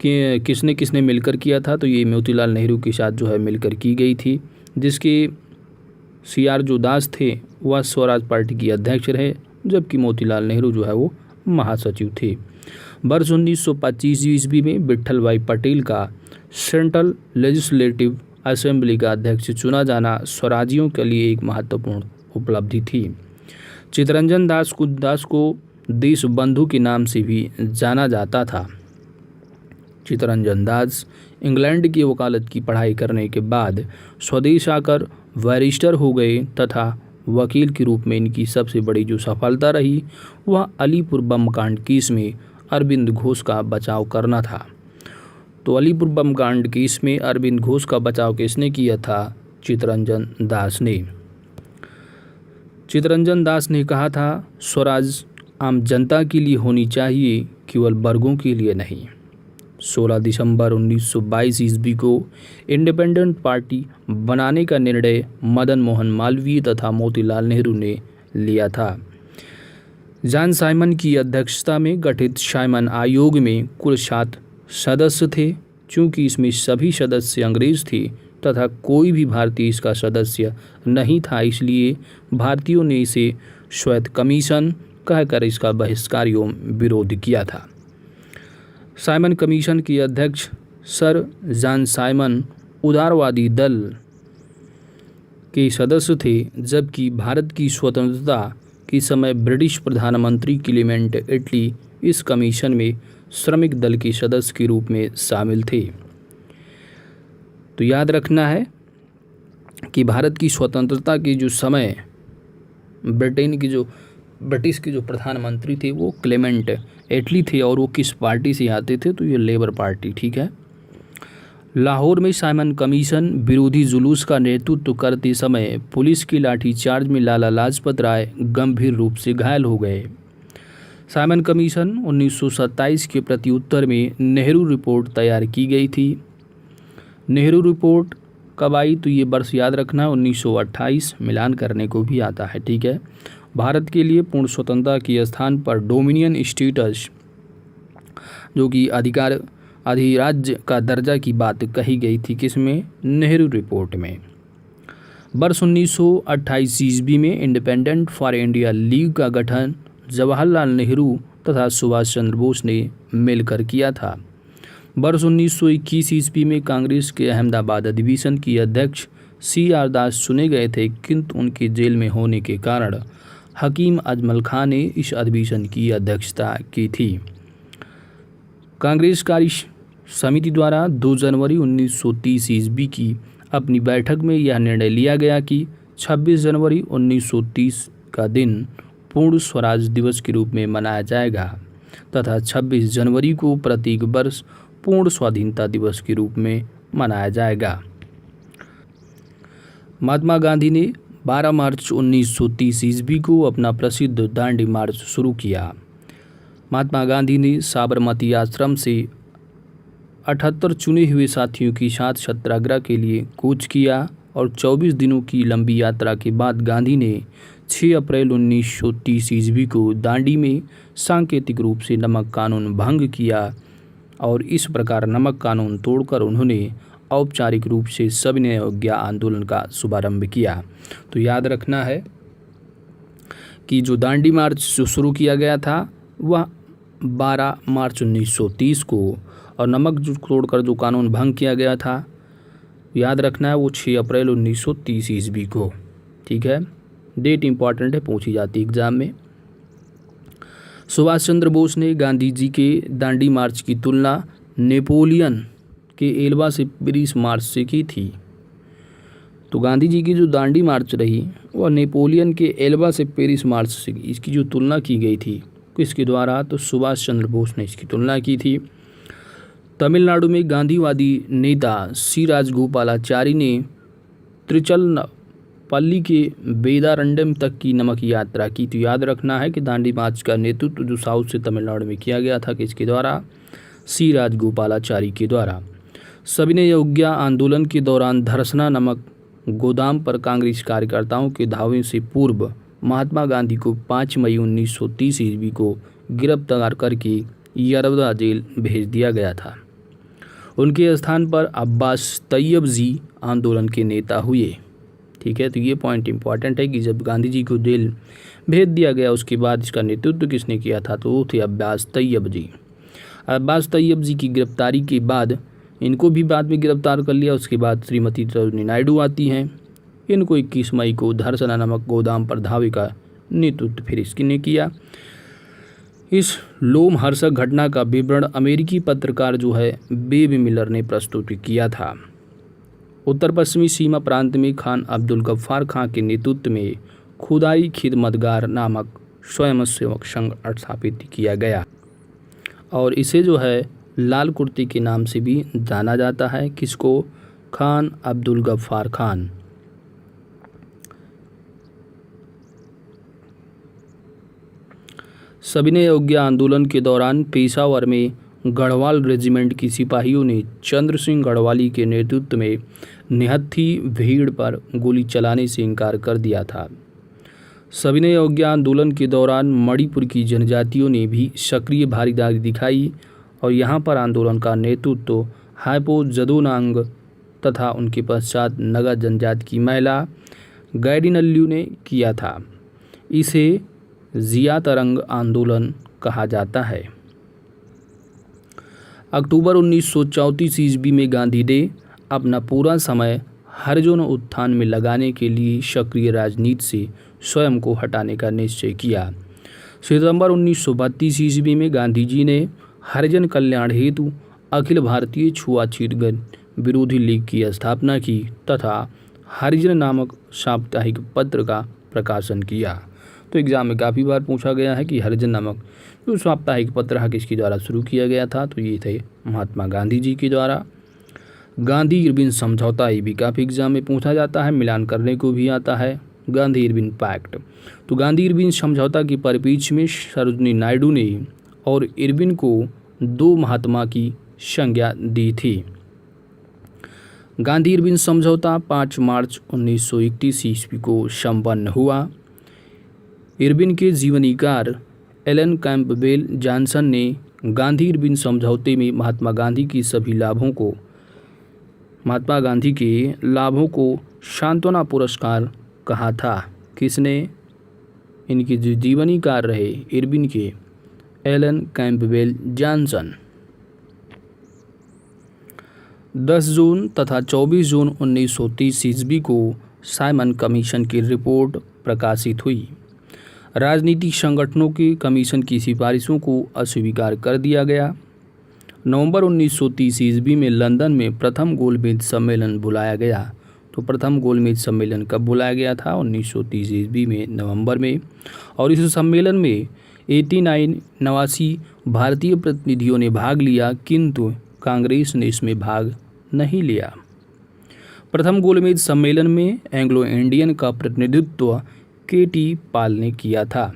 कि किसने किसने मिलकर किया था तो ये मोतीलाल नेहरू के साथ जो है मिलकर की गई थी, जिसके CR जो दास थे वह स्वराज पार्टी की अध्यक्ष रहे, जबकि मोतीलाल नेहरू जो है वो महासचिव थे। वर्ष 1925 ईस्वी में विट्ठल भाई पटेल का सेंट्रल लेजिस्लेटिव असेंबली का अध्यक्ष चुना जाना स्वराजियों के लिए एक महत्वपूर्ण उपलब्धि थी। चित्तरंजन दास को देश बंधु के नाम से भी जाना जाता था। चित्तरंजन दास इंग्लैंड की वकालत की पढ़ाई करने के बाद स्वदेश आकर बैरिस्टर हो गए तथा वकील के रूप में इनकी सबसे बड़ी जो सफलता रही वह अलीपुर बम कांड केस में अरविंद घोष का बचाव करना था। तो अलीपुर बम कांड केस में अरविंद घोष का बचाव किसने किया था? चित्तरंजन दास ने। चित्तरंजन दास ने कहा था स्वराज आम जनता के लिए होनी चाहिए, केवल वर्गों के लिए नहीं। 16 दिसंबर 1922 ईस्वी को इंडिपेंडेंट पार्टी बनाने का निर्णय मदन मोहन मालवीय तथा मोतीलाल नेहरू ने लिया था। जॉन साइमन की अध्यक्षता में गठित साइमन आयोग में कुल 7 सदस्य थे। चूंकि इसमें सभी सदस्य अंग्रेज थे तथा कोई भी भारतीय इसका सदस्य नहीं था, इसलिए भारतीयों ने इसे श्वेत कमीशन कहकर इसका बहिष्कार एवं विरोध किया था। साइमन कमीशन के अध्यक्ष सर जॉन साइमन उदारवादी दल के सदस्य थे, जबकि भारत की स्वतंत्रता के समय ब्रिटिश प्रधानमंत्री क्लीमेंट एटली इस कमीशन में श्रमिक दल के सदस्य के रूप में शामिल थे। तो याद रखना है कि भारत की स्वतंत्रता के जो समय ब्रिटिश के जो प्रधानमंत्री थे वो क्लेमेंट एटली थे और वो किस पार्टी से आते थे तो ये लेबर पार्टी। ठीक है। लाहौर में साइमन कमीशन विरोधी जुलूस का नेतृत्व करते समय पुलिस की लाठीचार्ज में लाला लाजपत राय गंभीर रूप से घायल हो गए। साइमन कमीशन 1927 के प्रत्युत्तर में नेहरू रिपोर्ट तैयार की गई थी। नेहरू रिपोर्ट कब आई तो ये वर्ष याद रखना 1928, मिलान करने को भी आता है। ठीक है। भारत के लिए पूर्ण स्वतंत्रता के स्थान पर डोमिनियन स्टेटस जो कि अधिराज्य का दर्जा की बात कही गई थी किसमें? नेहरू रिपोर्ट में। वर्ष 1928 ईस्वी में इंडिपेंडेंट फॉर इंडिया लीग का गठन जवाहरलाल नेहरू तथा सुभाष चंद्र बोस ने मिलकर किया था। वर्ष 1921 ईस्वी में कांग्रेस के अहमदाबाद अधिवेशन की अध्यक्ष CR दास चुने गए थे, किंतु उनके जेल में होने के कारण हकीम अजमल खां ने इस अधिवेशन की अध्यक्षता की थी। कांग्रेस कार्य समिति द्वारा 2 जनवरी 1930 ईस्वी की अपनी बैठक में यह निर्णय लिया गया कि 26 जनवरी 1930 का दिन पूर्ण स्वराज दिवस के रूप में मनाया जाएगा तथा 26 जनवरी को प्रत्येक वर्ष पूर्ण स्वाधीनता दिवस के रूप में मनाया जाएगा। महात्मा गांधी ने 12 मार्च 1930 ईस्वी को अपना प्रसिद्ध दांडी मार्च शुरू किया। महात्मा गांधी ने साबरमती आश्रम से 78 चुने हुए साथियों के साथ सत्याग्रह के लिए कूच किया और 24 दिनों की लंबी यात्रा के बाद गांधी ने 6 अप्रैल 1930 ईस्वी को दांडी में सांकेतिक रूप से नमक कानून भंग किया और इस प्रकार नमक कानून तोड़कर उन्होंने औपचारिक रूप से सविनय अवज्ञा आंदोलन का शुभारंभ किया। तो याद रखना है कि जो दांडी मार्च जो शुरू किया गया था वह 12 मार्च 1930 को और नमक जो तोड़कर जो कानून भंग किया गया था याद रखना है वो 6 अप्रैल 1930 ईस्वी को। ठीक है। डेट इंपॉर्टेंट है, पूछी जाती एग्जाम में। सुभाष चंद्र बोस ने गांधी जी के दांडी मार्च की तुलना नेपोलियन के एल्बा से पेरिस मार्च से की थी। तो गांधी जी की जो दांडी मार्च रही वह नेपोलियन के एल्बा से पेरिस मार्च से इसकी जो तुलना की गई थी किसके द्वारा? तो सुभाष चंद्र बोस ने इसकी तुलना की थी। तमिलनाडु में गांधीवादी नेता C राजगोपालाचारी ने पल्ली के वेदारण्यम तक की नमक यात्रा की। तो याद रखना है कि दांडी मार्च का नेतृत्व जो साउथ से तमिलनाडु में किया गया था किसके द्वारा, सी राजगोपालाचारी के द्वारा। सविनय अवज्ञा आंदोलन के दौरान धरसना नमक गोदाम पर कांग्रेस कार्यकर्ताओं के धावे से पूर्व महात्मा गांधी को 5 मई 1930 ईस्वी को गिरफ्तार करके यरवदा जेल भेज दिया गया था। उनके स्थान पर अब्बास तैयब जी आंदोलन के नेता हुए। ठीक है, तो ये पॉइंट इंपॉर्टेंट है कि जब गांधी जी को जेल भेज दिया गया उसके बाद इसका नेतृत्व किसने किया था, तो वो थे अब्बास तैयब जी। अब्बास तैयब जी की गिरफ्तारी के बाद इनको भी बाद में गिरफ्तार कर लिया। उसके बाद श्रीमती सरोजिनी नायडू आती हैं। इनको 21 मई को धरसना नमक गोदाम पर धावे का नेतृत्व फिर इसने किया। इस लोमहर्षक घटना का विवरण अमेरिकी पत्रकार जो है बेब मिलर ने प्रस्तुत किया था। उत्तर पश्चिमी सीमा प्रांत में खान अब्दुल गफ्फार खां के नेतृत्व में खुदाई खिदमतगार नामक स्वयंसेवक संघ स्थापित किया गया और इसे जो है लाल कुर्ती के नाम से भी जाना जाता है। किसको, खान अब्दुल गफ्फार खान। सविनय अवज्ञा आंदोलन के दौरान पेशावर में गढ़वाल रेजिमेंट की सिपाहियों ने चंद्र सिंह गढ़वाली के नेतृत्व में निहत्थी भीड़ पर गोली चलाने से इनकार कर दिया था। सविनय अवज्ञा आंदोलन के दौरान मणिपुर की जनजातियों ने भी सक्रिय भागीदारी दिखाई और यहाँ पर आंदोलन का नेतृत्व हाइपो जदोनांग तथा उनके पश्चात नगा जनजाति की महिला गैडिनल्यू ने किया था। इसे जिया तरंग आंदोलन कहा जाता है। अक्टूबर 1934 ईस्वी में गांधी ने अपना पूरा समय हरिजन उत्थान में लगाने के लिए सक्रिय राजनीति से स्वयं को हटाने का निश्चय किया। सितंबर 1932 ईस्वी में गांधी जी ने हरिजन कल्याण हेतु अखिल भारतीय छुआछूत विरोधी लीग की स्थापना की तथा हरिजन नामक साप्ताहिक पत्र का प्रकाशन किया। तो एग्जाम में काफ़ी बार पूछा गया है कि हरिजन नामक जो साप्ताहिक पत्र किसके द्वारा शुरू किया गया था, तो ये थे महात्मा गांधी जी के द्वारा। गांधी इरविन समझौता, ये भी काफ़ी एग्जाम में पूछा जाता है, मिलान करने को भी आता है। गांधी इरविन पैक्ट, तो गांधी इरविन समझौता के परिप्रेक्ष्य में सरोजिनी नायडू ने और इरविन को 2 महात्मा की संज्ञा दी थी। गांधी इरविन समझौता 5 मार्च 1931 ईस्वी को संपन्न हुआ। इरविन के जीवनीकार एलन कैंपबेल जॉनसन ने गांधी इरविन समझौते में महात्मा गांधी के लाभों को सांत्वना पुरस्कार कहा था। किसने, इनके जो जीवनीकार रहे इरविन के एलन कैंपबेल जॉनसन। 10 जून तथा 24 जून 1930 ईस्वी को साइमन कमीशन की रिपोर्ट प्रकाशित हुई। राजनीतिक संगठनों के कमीशन की सिफारिशों को अस्वीकार कर दिया गया। नवंबर 1930 ईस्वी में लंदन में प्रथम गोलमेज सम्मेलन बुलाया गया। तो प्रथम गोलमेज सम्मेलन कब बुलाया गया था, 1930 ईस्वी में नवंबर में। और इस सम्मेलन में 89 भारतीय प्रतिनिधियों ने भाग लिया, किंतु कांग्रेस ने इसमें भाग नहीं लिया। प्रथम गोलमेज सम्मेलन में एंग्लो इंडियन का प्रतिनिधित्व के.टी. पाल ने किया था।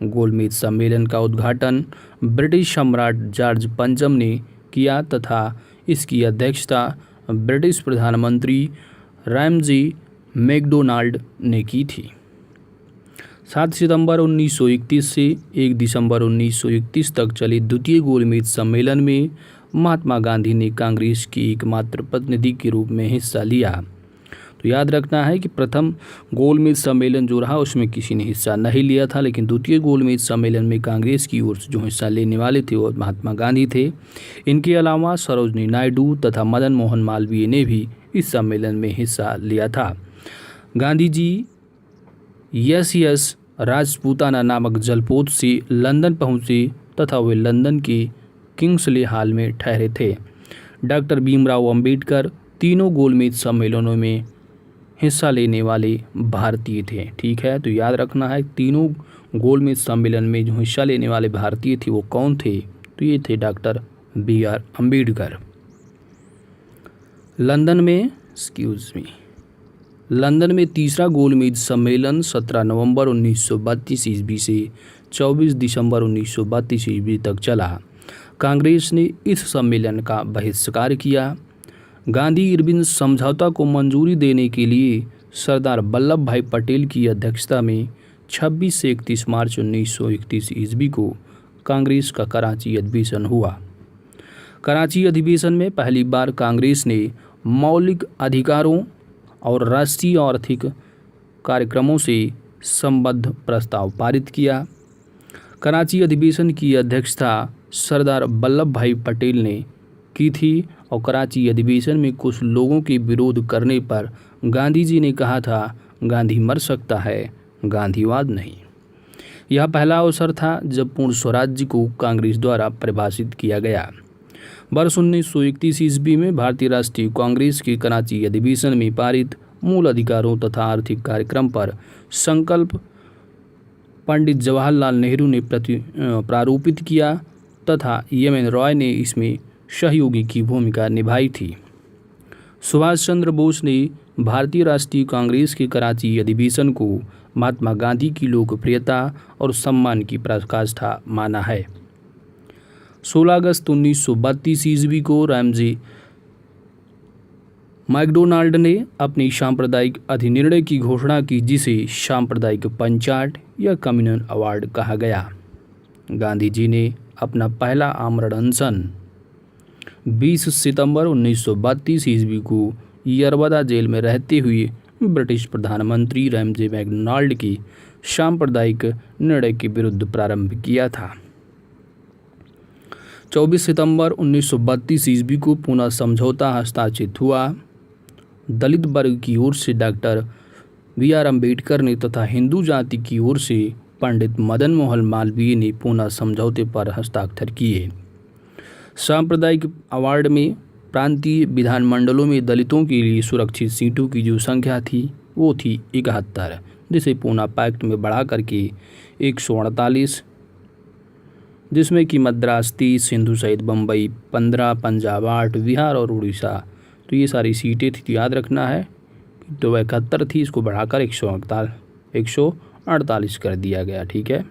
गोलमेज सम्मेलन का उद्घाटन ब्रिटिश सम्राट जॉर्ज पंचम ने किया तथा इसकी अध्यक्षता ब्रिटिश प्रधानमंत्री रैमजी मैकडोनाल्ड ने की थी। 7 सितंबर 1931 से 1 दिसंबर 1931 तक चले द्वितीय गोलमेज सम्मेलन में महात्मा गांधी ने कांग्रेस के एकमात्र प्रतिनिधि के रूप में हिस्सा लिया। तो याद रखना है कि प्रथम गोलमेज सम्मेलन जो रहा उसमें किसी ने हिस्सा नहीं लिया था, लेकिन द्वितीय गोलमेज सम्मेलन में कांग्रेस की ओर से जो हिस्सा लेने वाले थे वो महात्मा गांधी थे। इनके अलावा सरोजिनी नायडू तथा मदन मोहन मालवीय ने भी इस सम्मेलन में हिस्सा लिया था। गांधी जी यस राजपूताना नामक जलपोत से लंदन पहुँचे तथा वे लंदन के किंग्सले हॉल में ठहरे थे। डॉक्टर भीमराव अंबेडकर तीनों गोलमेज सम्मेलनों में हिस्सा लेने वाले भारतीय थे। ठीक है, तो याद रखना है तीनों गोलमेज सम्मेलन में जो हिस्सा लेने वाले भारतीय थे वो कौन थे, तो ये थे डॉक्टर B.R. अम्बेडकर। लंदन में तीसरा गोलमेज सम्मेलन 17 नवंबर 1932 ईस्वी से 24 दिसंबर 1932 ईस्वी तक चला। कांग्रेस ने इस सम्मेलन का बहिष्कार किया। गांधी इरविन समझौता को मंजूरी देने के लिए सरदार वल्लभ भाई पटेल की अध्यक्षता में 26 से 31 मार्च 1931 ईस्वी को कांग्रेस का कराची अधिवेशन हुआ। कराची अधिवेशन में पहली बार कांग्रेस ने मौलिक अधिकारों और राष्ट्रीय आर्थिक कार्यक्रमों से संबद्ध प्रस्ताव पारित किया। कराची अधिवेशन की अध्यक्षता सरदार वल्लभ भाई पटेल ने की थी और कराची अधिवेशन में कुछ लोगों के विरोध करने पर गांधी जी ने कहा था, गांधी मर सकता है, गांधीवाद नहीं। यह पहला अवसर था जब पूर्ण स्वराज्य को कांग्रेस द्वारा परिभाषित किया गया। वर्ष 1931 ईस्वी में भारतीय राष्ट्रीय कांग्रेस के कराची अधिवेशन में पारित मूल अधिकारों तथा आर्थिक कार्यक्रम पर संकल्प पंडित जवाहरलाल नेहरू ने प्रारूपित किया तथा एम.एन. रॉय ने इसमें सहयोगी की भूमिका निभाई थी। सुभाष चंद्र बोस ने भारतीय राष्ट्रीय कांग्रेस के कराची अधिवेशन को महात्मा गांधी की लोकप्रियता और सम्मान की पराकाष्ठा माना है। 16 अगस्त 1932 ईस्वी को रैमजे मैकडोनाल्ड ने अपनी सांप्रदायिक अधिनिर्णय की घोषणा की, जिसे सांप्रदायिक पंचायत या कम्युनल अवार्ड कहा गया। गांधी जी ने अपना पहला आमरण अनशन 20 सितंबर 1932 ईस्वी को यरवदा जेल में रहते हुए ब्रिटिश प्रधानमंत्री रैमजे मैकडोनाल्ड की सांप्रदायिक निर्णय के विरुद्ध प्रारंभ किया था। 24 सितंबर 1932 ईस्वी को पुनः समझौता हस्ताक्षरित हुआ। दलित वर्ग की ओर से डॉक्टर बी.आर. अम्बेडकर ने तथा हिंदू जाति की ओर से पंडित मदन मोहन मालवीय ने पुनः समझौते पर हस्ताक्षर किए। सांप्रदायिक अवार्ड में प्रांतीय विधानमंडलों में दलितों के लिए सुरक्षित सीटों की जो संख्या थी वो थी 71, जिसे पूना पैक्ट में बढ़ा करके 148, जिसमें कि मद्रास 30, सिंधु सहित बम्बई 15, पंजाब 8, बिहार और उड़ीसा, तो ये सारी सीटें थी। तो याद रखना है तो 71 थी, इसको बढ़ाकर 148 कर दिया गया। ठीक है।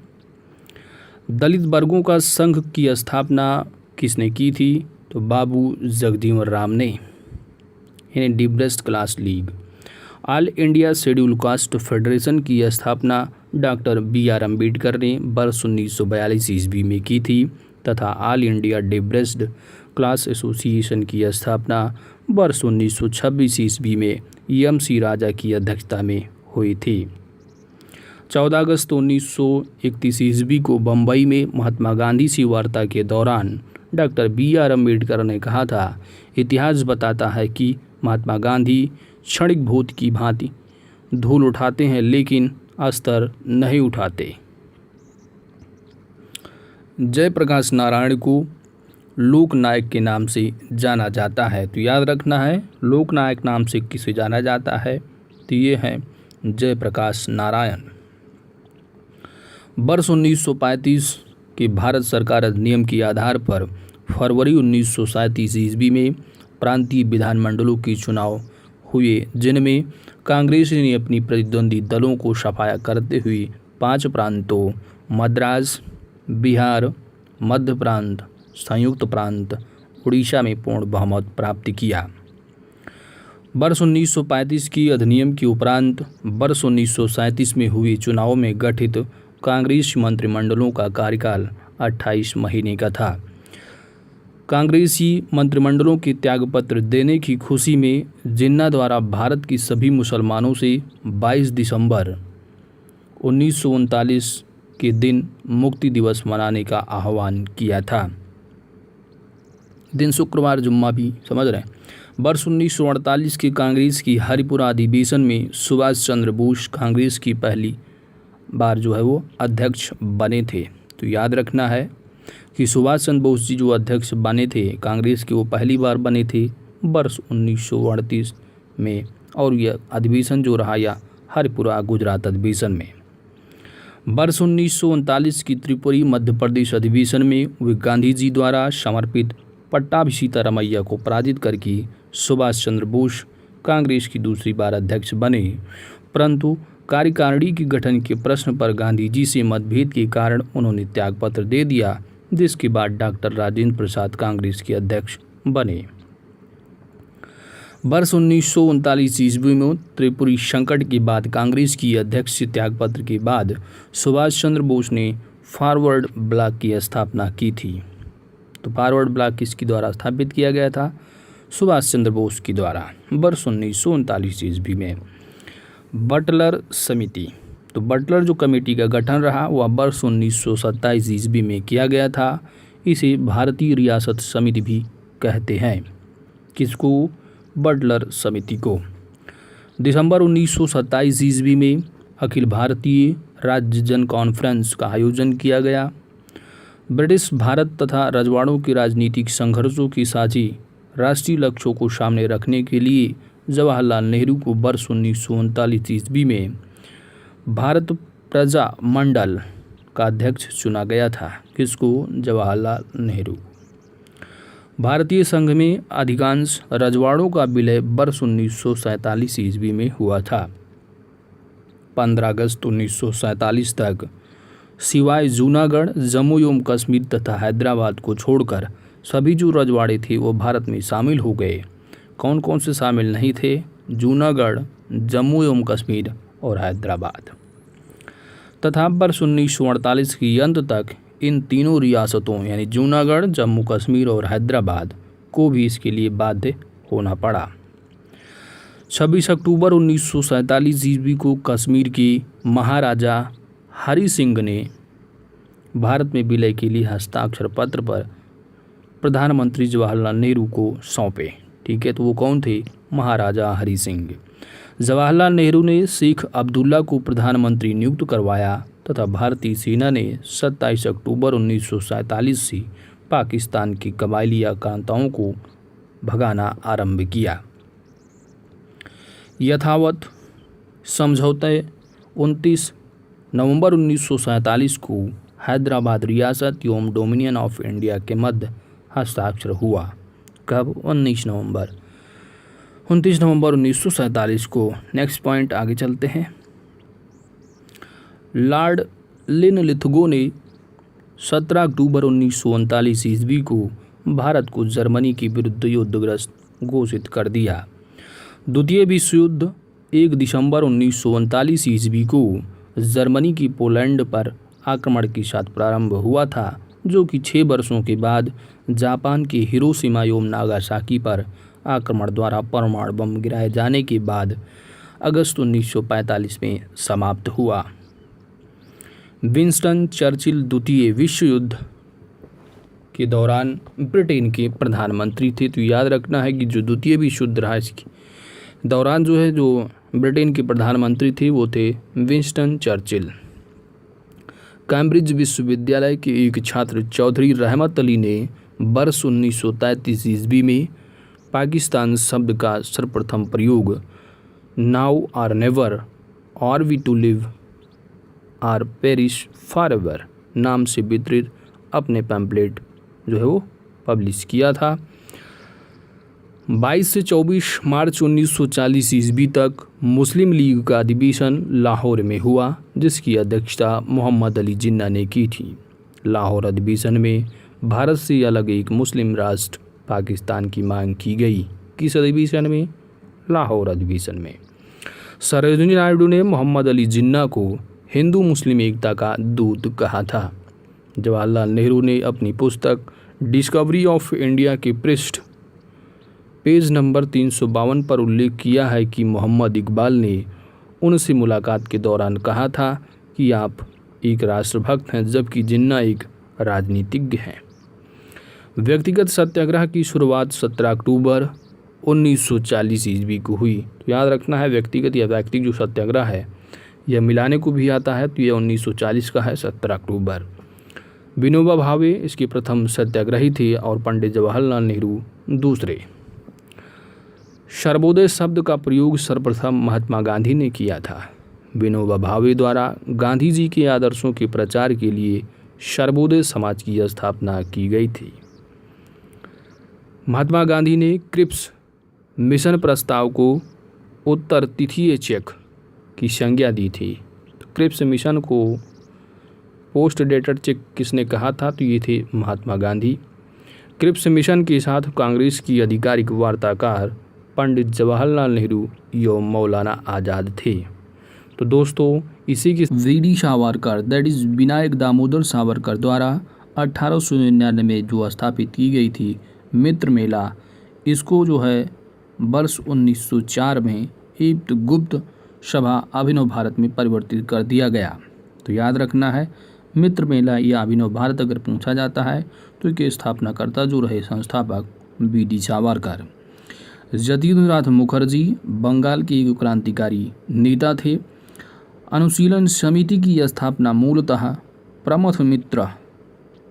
दलित वर्गों का संघ की स्थापना किसने की थी? तो बाबू जगजीवन राम ने। इन्हें depressed class league. All India schedule caste federation की स्थापना डॉक्टर बी.आर. अम्बेडकर ने वर्ष 1942 ईस्वी में की थी तथा all India depressed class association की स्थापना वर्ष 1926 ईस्वी में एम.सी. राजा की अध्यक्षता में हुई थी। 14 अगस्त 1931 ईस्वी को बम्बई में महात्मा गांधी से वार्ता के दौरान डॉक्टर बी.आर. अम्बेडकर ने कहा था, इतिहास बताता है कि महात्मा गांधी क्षणिक भूत की भांति धूल उठाते हैं लेकिन अस्तर नहीं उठाते। जयप्रकाश नारायण को लोकनायक के नाम से जाना जाता है। तो याद रखना है लोकनायक नाम से किसे जाना जाता है? तो ये है जयप्रकाश नारायण। वर्ष 1935 के भारत सरकार अधिनियम के आधार पर फरवरी 1937 ईस्वी में प्रांतीय विधानमंडलों के चुनाव हुए, जिनमें कांग्रेस ने अपनी प्रतिद्वंदी दलों को सफाया करते हुए 5 प्रांतों मद्रास, बिहार, मध्य प्रांत, संयुक्त प्रांत, उड़ीसा में पूर्ण बहुमत प्राप्त किया। वर्ष 1935 की अधिनियम के उपरांत वर्ष 1937 में हुए चुनाव में गठित कांग्रेस मंत्रिमंडलों का कार्यकाल 28 महीने का था। कांग्रेसी मंत्रिमंडलों के त्यागपत्र देने की खुशी में जिन्ना द्वारा भारत की सभी मुसलमानों से 22 दिसंबर 1939 के दिन मुक्ति दिवस मनाने का आह्वान किया था। दिन शुक्रवार जुम्मा भी समझ रहे हैं। वर्ष 1948 के कांग्रेस की हरिपुरा अधिवेशन में सुभाष चंद्र बोस कांग्रेस की पहली बार जो है वो अध्यक्ष बने थे। तो याद रखना है कि सुभाष चंद्र बोस जी जो अध्यक्ष बने थे कांग्रेस के, वो पहली बार बने थे वर्ष 1938 में, और यह अधिवेशन जो रहा या हरिपुरा गुजरात अधिवेशन में। वर्ष 1939 की त्रिपुरी मध्य प्रदेश अधिवेशन में वे गांधी जी द्वारा समर्पित पट्टाभी सीतारामैया को पराजित करके सुभाष चंद्र बोस कांग्रेस की दूसरी बार अध्यक्ष बने, परंतु कार्यकारिणी के गठन के प्रश्न पर गांधी जी से मतभेद के कारण उन्होंने त्यागपत्र दे दिया, जिसके बाद डॉक्टर राजेंद्र प्रसाद कांग्रेस के अध्यक्ष बने। वर्ष 1939 ईस्वी में त्रिपुरी संकट के बाद कांग्रेस की अध्यक्ष से त्यागपत्र के बाद सुभाष चंद्र बोस ने फॉरवर्ड ब्लॉक की स्थापना की थी। तो फॉरवर्ड ब्लॉक किसके द्वारा स्थापित किया गया था? सुभाष चंद्र बोस के द्वारा वर्ष 1939 ईस्वी में। बटलर समिति, तो बटलर जो कमेटी का गठन रहा वह वर्ष 1927 ईस्वी में किया गया था। इसे भारतीय रियासत समिति भी कहते हैं। किसको? बटलर समिति को। दिसंबर 1927 ईस्वी में अखिल भारतीय राज्य जन कॉन्फ्रेंस का आयोजन किया गया। ब्रिटिश भारत तथा रजवाड़ों के राजनीतिक संघर्षों की साझी राष्ट्रीय लक्ष्यों को सामने रखने के लिए जवाहरलाल नेहरू को वर्ष 1939 ईस्वी में भारत प्रजा मंडल का अध्यक्ष चुना गया था। किसको? जवाहरलाल नेहरू। भारतीय संघ में अधिकांश रजवाड़ों का विलय वर्ष 1947 ईस्वी में हुआ था। 15 अगस्त 1947 तक सिवाय जूनागढ़, जम्मू एवं कश्मीर तथा हैदराबाद को छोड़कर सभी जो रजवाड़े थे वो भारत में शामिल हो गए। कौन कौन से शामिल नहीं थे? जूनागढ़, जम्मू एवं कश्मीर और हैदराबाद। तथा वर्ष 1948 के अंत तक इन तीनों रियासतों यानी जूनागढ़, जम्मू कश्मीर और हैदराबाद को भी इसके लिए बाध्य होना पड़ा। 26 अक्टूबर 1947 ईस्वी को कश्मीर के महाराजा हरि सिंह ने भारत में विलय के लिए हस्ताक्षर पत्र पर प्रधानमंत्री जवाहरलाल नेहरू को सौंपे। ठीक है, तो वो कौन थे? महाराजा हरि सिंह। जवाहरलाल नेहरू ने शेख अब्दुल्ला को प्रधानमंत्री नियुक्त करवाया तथा भारतीय सेना ने 27 अक्टूबर 1947 से पाकिस्तान की कबायली आक्रांताओं को भगाना आरंभ किया। यथावत समझौते 29 नवंबर 1947 को हैदराबाद रियासत एवं डोमिनियन ऑफ इंडिया के मध्य हस्ताक्षर हुआ। कब? 29 नवंबर 1947 को। नेक्स्ट पॉइंट आगे चलते हैं। लॉर्ड लिनलिथगो ने 17 अक्टूबर 1939 ईस्वी को भारत को जर्मनी के विरुद्ध युद्धग्रस्त घोषित कर दिया। द्वितीय विश्व युद्ध 1 दिसंबर 1939 ईस्वी को जर्मनी की पोलैंड पर आक्रमण के साथ प्रारंभ हुआ था, जो कि 6 वर्षों के बाद जापान के हिरोशिमा एवं नागासाकी पर आक्रमण द्वारा परमाणु बम गिराए जाने के बाद अगस्त 1945 में समाप्त हुआ। विंस्टन चर्चिल द्वितीय विश्व युद्ध के दौरान ब्रिटेन के प्रधानमंत्री थे। तो याद रखना है कि जो द्वितीय विश्व युद्ध रहा इसके दौरान जो ब्रिटेन के प्रधानमंत्री थे वो थे विंस्टन चर्चिल। कैम्ब्रिज विश्वविद्यालय के एक छात्र चौधरी रहमत अली ने वर्ष 1933 ईस्वी में पाकिस्तान शब्द का सर्वप्रथम प्रयोग now or never, or we two live or perish forever नाम से वितरित अपने पैम्पलेट जो है वो पब्लिश किया था। 22 से 24 मार्च 1940 ईस्वी तक मुस्लिम लीग का अधिवेशन लाहौर में हुआ, जिसकी अध्यक्षता मोहम्मद अली जिन्ना ने की थी। लाहौर अधिवेशन में भारत से अलग एक मुस्लिम राष्ट्र पाकिस्तान की मांग की गई। किस अधिवेशन में? लाहौर अधिवेशन में। सरोजिनी नायडू ने मोहम्मद अली जिन्ना को हिंदू मुस्लिम एकता का दूत कहा था। जवाहरलाल नेहरू ने अपनी पुस्तक डिस्कवरी ऑफ इंडिया के पृष्ठ पेज नंबर 352 पर उल्लेख किया है कि मोहम्मद इकबाल ने उनसे मुलाकात के दौरान कहा था कि आप एक राष्ट्रभक्त हैं, जबकि जिन्ना एक राजनीतिज्ञ हैं। व्यक्तिगत सत्याग्रह की शुरुआत 17 अक्टूबर 1940 ईस्वी को हुई। तो याद रखना है व्यक्तिगत या व्यक्तिगत जो सत्याग्रह है यह मिलाने को भी आता है, तो यह 1940 का है 17 अक्टूबर। विनोबा भावे इसके प्रथम सत्याग्रही थे और पंडित जवाहरलाल नेहरू दूसरे। सर्वोदय शब्द का प्रयोग सर्वप्रथम महात्मा गांधी ने किया था। विनोबा भावे द्वारा गांधी जी के आदर्शों के प्रचार के लिए सर्वोदय समाज की स्थापना की गई थी। महात्मा गांधी ने क्रिप्स मिशन प्रस्ताव को उत्तर तिथीय चेक की संज्ञा दी थी। तो क्रिप्स मिशन को पोस्ट डेटेड चेक किसने कहा था? तो ये थे महात्मा गांधी। क्रिप्स मिशन के साथ कांग्रेस की आधिकारिक वार्ताकार पंडित जवाहरलाल नेहरू एवं मौलाना आज़ाद थे। तो दोस्तों इसी के VD Savarkar that is Vinayak Damodar Savarkar द्वारा 1899 में जो स्थापित की गई थी मित्र मेला, इसको जो है वर्ष 1904 में एक गुप्त सभा अभिनव भारत में परिवर्तित कर दिया गया। तो याद रखना है मित्र मेला या अभिनव भारत अगर पूछा जाता है तो इसके स्थापनाकर्ता जो रहे संस्थापक वीडी सावरकर। जतीन्द्रनाथ मुखर्जी बंगाल के एक क्रांतिकारी नेता थे। अनुशीलन समिति की स्थापना मूलतः प्रमथ मित्र,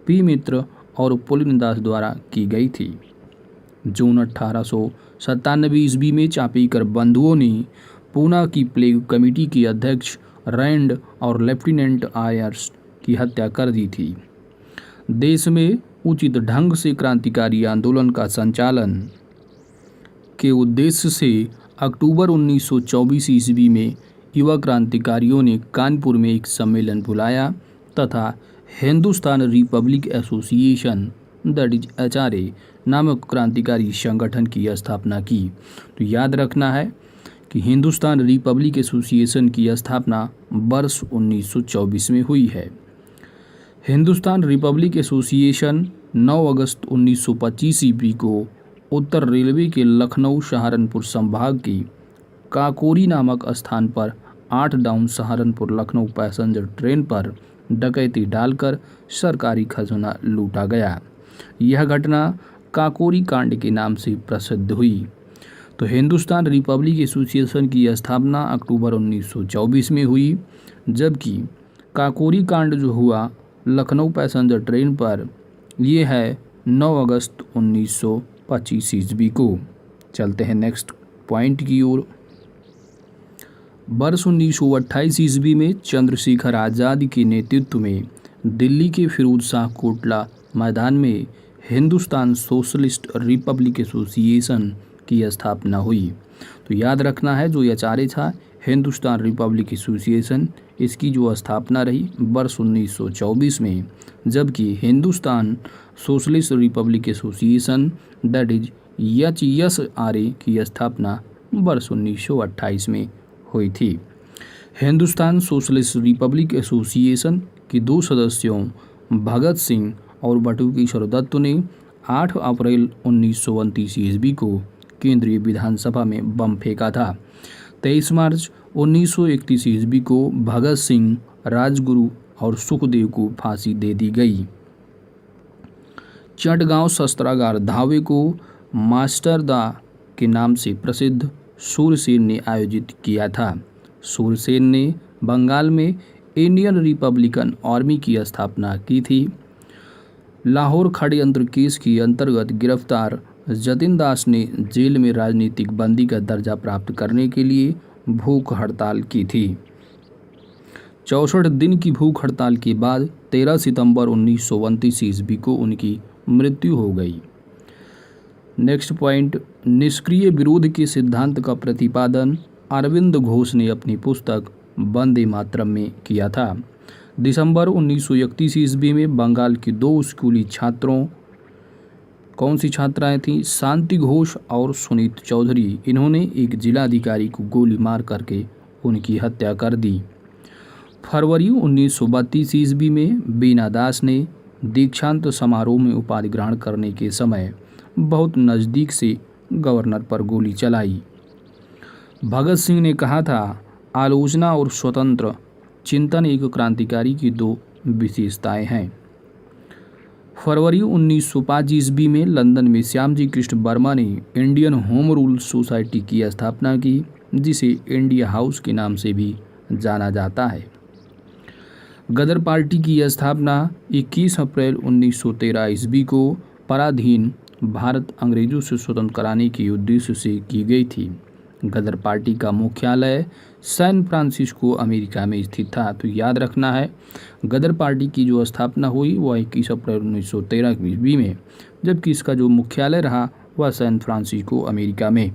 पी मित्र और पुलिनदास द्वारा की गई थी। जून 1897 ईस्वी में चापीकर बंधुओं ने पूना की प्लेग कमेटी के अध्यक्ष रैंड और लेफ्टिनेंट आयर्स की हत्या कर दी थी। देश में उचित ढंग से क्रांतिकारी आंदोलन का संचालन के उद्देश्य से अक्टूबर 1924 ईस्वी में युवा क्रांतिकारियों ने कानपुर में एक सम्मेलन बुलाया तथा Hindustan Republic association that is HRA नामक क्रांतिकारी संगठन की स्थापना की। तो याद रखना है कि हिंदुस्तान रिपब्लिक एसोसिएशन की स्थापना वर्ष 1924 में हुई है। हिंदुस्तान रिपब्लिक एसोसिएशन 9 अगस्त 1925 ईस्वी को उत्तर रेलवे के लखनऊ सहारनपुर संभाग की काकोरी नामक स्थान पर 8 down Saharanpur Lucknow passenger train पर डकैती डालकर सरकारी खजाना लूटा गया। यह घटना काकोरी कांड के नाम से प्रसिद्ध हुई। तो हिंदुस्तान रिपब्लिक एसोसिएशन की स्थापना अक्टूबर 1924 में हुई, जबकि काकोरी कांड जो हुआ लखनऊ पैसेंजर ट्रेन पर, ये है 9 अगस्त 1925 ईस्वी को। चलते हैं नेक्स्ट पॉइंट की ओर। वर्ष 1928 ईस्वी में चंद्रशेखर आज़ाद के नेतृत्व में दिल्ली के फिरोज शाह कोटला मैदान में हिंदुस्तान सोशलिस्ट रिपब्लिक एसोसिएशन की स्थापना हुई। तो याद रखना है जो HRA था हिंदुस्तान रिपब्लिक एसोसिएशन, इसकी जो स्थापना रही वर्ष 1924 में, जबकि Hindustan socialist Republic association that is HSRA की स्थापना वर्ष 1928 में हुई थी। हिंदुस्तान सोशलिस्ट रिपब्लिक एसोसिएशन के 2 सदस्यों भगत सिंह और बटुकेश्वर दत्त ने 8 अप्रैल 1929 ईस्वी को केंद्रीय विधानसभा में बम फेंका था। 23 मार्च 1931 ईस्वी को भगत सिंह, राजगुरु और सुखदेव को फांसी दे दी गई। चटगांव शस्त्रागार धावे को मास्टर दा के नाम से प्रसिद्ध सूरसेन ने आयोजित किया था। सूरसेन ने बंगाल में इंडियन रिपब्लिकन आर्मी की स्थापना की थी। लाहौर षड्यंत्र केस के अंतर्गत गिरफ्तार जतिन दास ने जेल में राजनीतिक बंदी का दर्जा प्राप्त करने के लिए भूख हड़ताल की थी। 64 दिन की भूख हड़ताल के बाद 13 सितंबर 1929 ईस्वी को उनकी मृत्यु हो गई। नेक्स्ट पॉइंट, निष्क्रिय विरोध के सिद्धांत का प्रतिपादन अरविंद घोष ने अपनी पुस्तक वंदे मातरम में किया था। दिसंबर 1931 ईस्वी में बंगाल की 2 स्कूली छात्रों, कौन सी छात्राएं थीं? शांति घोष और सुनीत चौधरी, इन्होंने एक जिलाधिकारी को गोली मार करके उनकी हत्या कर दी। फरवरी 1932 ईस्वी में बीना दास ने दीक्षांत समारोह में उपाधि ग्रहण करने के समय बहुत नज़दीक से गवर्नर पर गोली चलाई। भगत सिंह ने कहा था, आलोचना और स्वतंत्र चिंतन एक क्रांतिकारी की 2 विशेषताएं हैं। फरवरी 1905 ईस्वी में लंदन में श्यामजी कृष्ण वर्मा ने इंडियन होम रूल सोसाइटी की स्थापना की, जिसे इंडिया हाउस के नाम से भी जाना जाता है। गदर पार्टी की स्थापना 21 अप्रैल 1913 ईस्वी को पराधीन भारत अंग्रेजों से स्वतंत्र कराने के उद्देश्य से की गई थी। गदर पार्टी का मुख्यालय सैन फ्रांसिस्को अमेरिका में स्थित था। तो याद रखना है गदर पार्टी की जो स्थापना हुई वह 21 अप्रैल 1913 ईस्वी में, जबकि इसका जो मुख्यालय रहा वह सैन फ्रांसिस्को अमेरिका में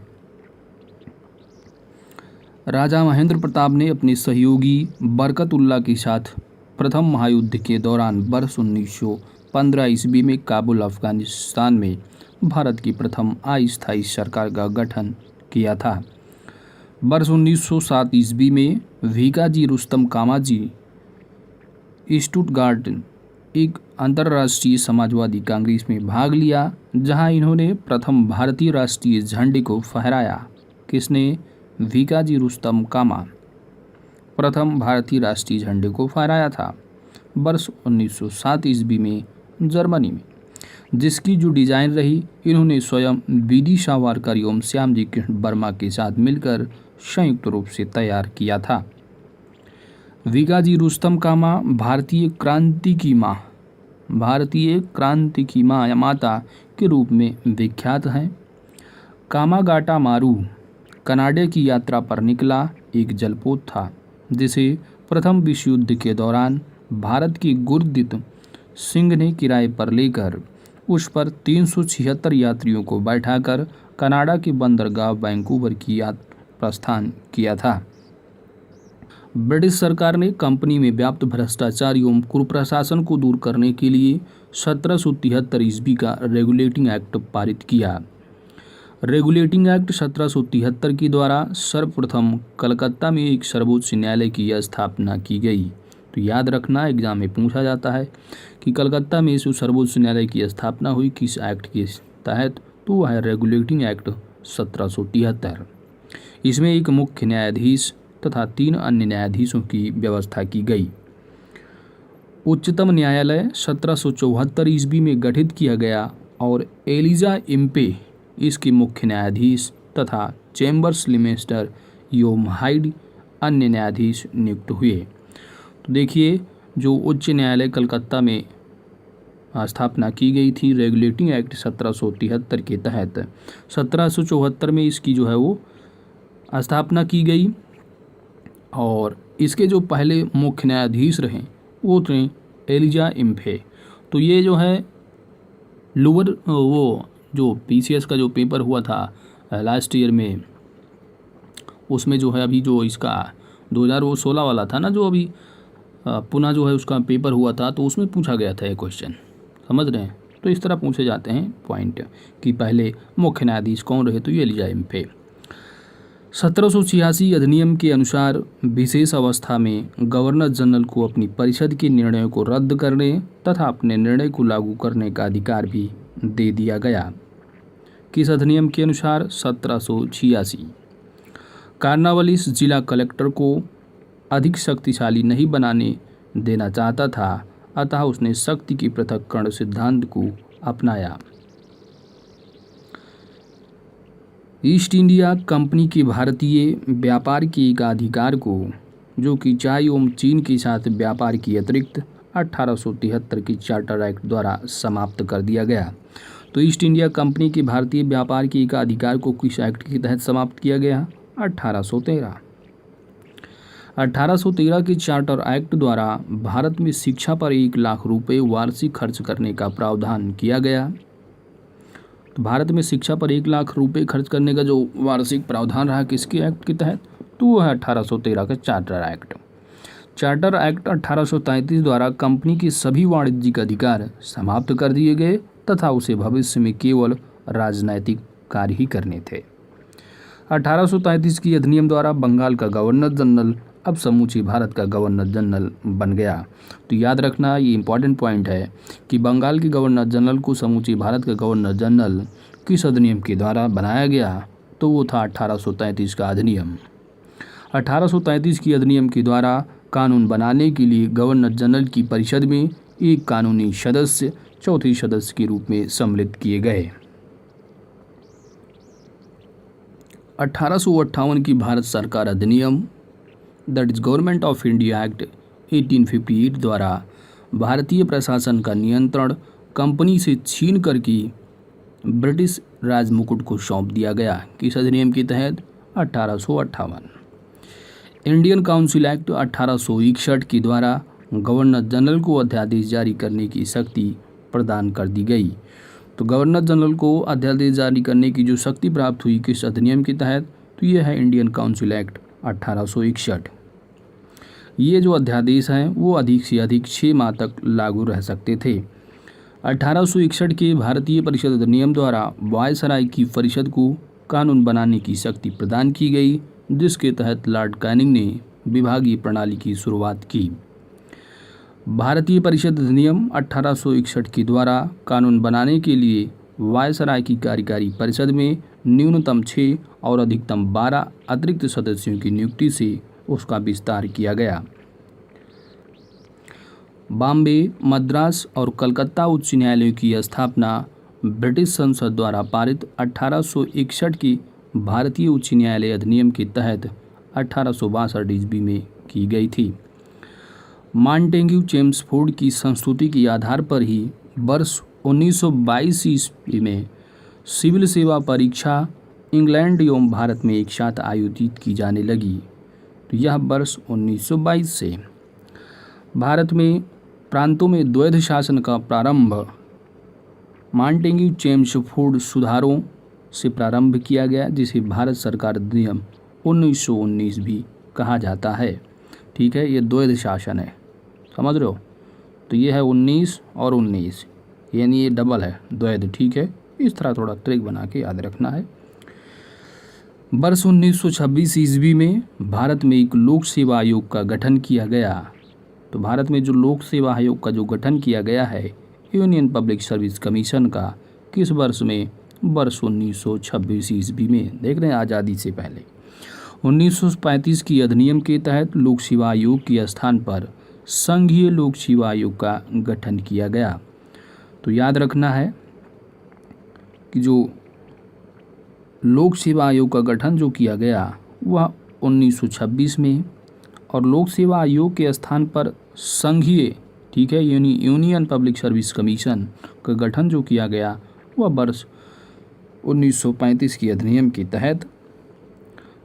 राजा महेंद्र प्रताप ने अपने सहयोगी बरकतुल्ला के साथ प्रथम महायुद्ध के दौरान वर्ष 1915 ईस्वी में काबुल अफगानिस्तान में भारत की प्रथम अस्थायी सरकार का गठन किया था। वर्ष 1907 ईस्वी में भिकाजी रुस्तम कामाजी स्टुटगार्ट एक अंतर्राष्ट्रीय समाजवादी कांग्रेस में भाग लिया, जहां इन्होंने प्रथम भारतीय राष्ट्रीय झंडे को फहराया। किसने? भिकाजी रुस्तम कामा प्रथम भारतीय राष्ट्रीय झंडे को फहराया था वर्ष 1907 ईस्वी में जर्मनी में, जिसकी जो डिजाइन रही इन्होंने स्वयं बीडी सावरकर एवं श्यामजी कृष्ण वर्मा के साथ मिलकर संयुक्त रूप से तैयार किया था। भिकाजी रुस्तम कामा भारतीय क्रांति की माता के रूप में विख्यात हैं। कामागाटा मारू कनाडा की यात्रा पर निकला एक जलपोत था, जिसे प्रथम विश्व युद्ध के दौरान भारत की गुरदीप सिंह ने किराए पर लेकर उस पर 376 यात्रियों को बैठाकर कनाडा के बंदरगाह वैंकूवर की यात्रा प्रस्थान किया था। ब्रिटिश सरकार ने कंपनी में व्याप्त भ्रष्टाचार एवं कुप्रशासन को दूर करने के लिए 1773 ईस्वी का रेगुलेटिंग एक्ट पारित किया। रेगुलेटिंग एक्ट 1773 के द्वारा सर्वप्रथम कलकत्ता में एक सर्वोच्च न्यायालय की स्थापना की गई। तो याद रखना, एग्जाम में पूछा जाता है कि कलकत्ता में इस सर्वोच्च न्यायालय की स्थापना हुई किस एक्ट के तहत, तो वह है रेगुलेटिंग एक्ट 1773। इसमें एक मुख्य न्यायाधीश तथा 3 अन्य न्यायाधीशों की व्यवस्था की गई। उच्चतम न्यायालय 1774 ईस्वी में गठित किया गया और एलिजा इम्पे इसके मुख्य न्यायाधीश तथा चैम्बर्स लिमेस्टर एवं हाइड अन्य न्यायाधीश नियुक्त हुए। तो देखिए, जो उच्च न्यायालय कलकत्ता में स्थापना की गई थी रेगुलेटिंग एक्ट 1773 के तहत, 1774 में इसकी जो है वो स्थापना की गई और इसके जो पहले मुख्य न्यायाधीश रहे वो थे एलिजा इम्फे। तो ये जो है लोअर वो जो पीसीएस का जो पेपर हुआ था लास्ट ईयर में, उसमें जो है अभी जो इसका 2016 वाला था ना, जो अभी पुनः जो है उसका पेपर हुआ था, तो उसमें पूछा गया था ये क्वेश्चन, समझ रहे हैं। तो इस तरह पूछे जाते हैं पॉइंट कि पहले मुख्य न्यायाधीश कौन रहे, तो ये एलिजा इम्फे। 1786 अधिनियम के अनुसार विशेष अवस्था में गवर्नर जनरल को अपनी परिषद के निर्णयों को रद्द करने तथा अपने निर्णय को लागू करने का अधिकार भी दे दिया गया। किस अधिनियम के अनुसार? 1786। कार्नवालिस जिला कलेक्टर को अधिक शक्तिशाली नहीं बनाने देना चाहता था, अतः उसने शक्ति की पृथक्करण सिद्धांत को अपनाया। ईस्ट इंडिया कंपनी के भारतीय व्यापार के एक अधिकार को, जो कि चाय एवं चीन के साथ व्यापार के अतिरिक्त 1873 के चार्टर एक्ट द्वारा समाप्त कर दिया गया। तो ईस्ट इंडिया कंपनी के भारतीय व्यापार के एक अधिकार को किस एक्ट के तहत समाप्त किया गया? 1813। 1813 के चार्टर एक्ट द्वारा भारत में शिक्षा पर 1 लाख रुपए वार्षिक खर्च करने का प्रावधान किया गया। तो भारत में शिक्षा पर 1 लाख रुपए खर्च करने का जो वार्षिक प्रावधान रहा किसके एक्ट के तहत? तो वह है 1813 का चार्टर एक्ट। चार्टर एक्ट 1833 द्वारा कंपनी के सभी वाणिज्यिक अधिकार समाप्त कर दिए गए तथा उसे भविष्य में केवल राजनैतिक कार्य ही करने थे। 1833 की अधिनियम द्वारा बंगाल का गवर्नर जनरल अब समूची भारत का गवर्नर जनरल बन गया। तो याद रखना, ये इंपॉर्टेंट पॉइंट है कि बंगाल के गवर्नर जनरल को समूची भारत का गवर्नर जनरल किस अधिनियम के द्वारा बनाया गया? तो वो था 1833 का अधिनियम। 1833 की अधिनियम के द्वारा कानून बनाने के लिए गवर्नर जनरल की परिषद में एक कानूनी सदस्य चौथे सदस्य के रूप में सम्मिलित किए गए। 1858 की भारत सरकार अधिनियम that is government of India act 1858 द्वारा भारतीय प्रशासन का नियंत्रण कंपनी से छीन कर की ब्रिटिश राजमुकुट को सौंप दिया गया। किस अधिनियम के तहत? 1858। इंडियन काउंसिल एक्ट 1861 के द्वारा गवर्नर जनरल को अध्यादेश जारी करने की शक्ति प्रदान कर दी गई। तो गवर्नर जनरल को अध्यादेश जारी करने की जो शक्ति प्राप्त हुई किस अधिनियम के तहत? तो यह है इंडियन काउंसिल एक्ट 1861। ये जो अध्यादेश हैं वो अधिक से अधिक 6 माह तक लागू रह सकते थे। 1861 के भारतीय परिषद अधिनियम द्वारा वायसराय की परिषद को कानून बनाने की शक्ति प्रदान की गई, जिसके तहत लॉर्ड कैनिंग ने विभागीय प्रणाली की शुरुआत की। भारतीय परिषद अधिनियम 1861 के द्वारा कानून बनाने के लिए वायसराय की कार्यकारी परिषद में न्यूनतम 6 और अधिकतम 12 अतिरिक्त सदस्यों की नियुक्ति से उसका विस्तार किया गया। बॉम्बे, मद्रास और कलकत्ता उच्च न्यायालयों की स्थापना ब्रिटिश संसद द्वारा पारित 1861 की भारतीय उच्च न्यायालय अधिनियम के तहत 1862 ईस्वी में की गई थी। मॉन्टेग्यू चेम्सफोर्ड की संस्तुति के आधार पर ही वर्ष 1922 ईस्वी में सिविल सेवा परीक्षा इंग्लैंड एवं भारत में एक साथ आयोजित की जाने लगी। तो यह वर्ष 1922 से भारत में प्रांतों में द्वैध शासन का प्रारंभ मॉन्टेग्यू चेम्सफोर्ड सुधारों से प्रारंभ किया गया, जिसे भारत सरकार अधिनियम 1919 भी कहा जाता है। ठीक है, ये द्वैध शासन है, समझ रहे हो। तो ये है 19 और 19, यानी ये डबल है, द्वैध। ठीक है, इस तरह थोड़ा ट्रिक बना के याद रखना है। वर्ष 1926 ईस्वी में भारत में एक लोक सेवा आयोग का गठन किया गया। तो भारत में जो लोक सेवा आयोग का जो गठन किया गया है यूनियन पब्लिक सर्विस कमीशन का, किस वर्ष में? वर्ष 1926 ईस्वी में। देख रहे हैं, आज़ादी से पहले। 1935 की अधिनियम के तहत लोक सेवा आयोग के स्थान पर संघीय लोक सेवा आयोग का गठन किया गया। तो याद रखना है कि जो लोक सेवा आयोग का गठन जो किया गया वह 1926 में, और लोक सेवा आयोग के स्थान पर संघीय, ठीक है, यूनियन पब्लिक सर्विस कमीशन का गठन जो किया गया वह वर्ष 1935 की अधिनियम के तहत।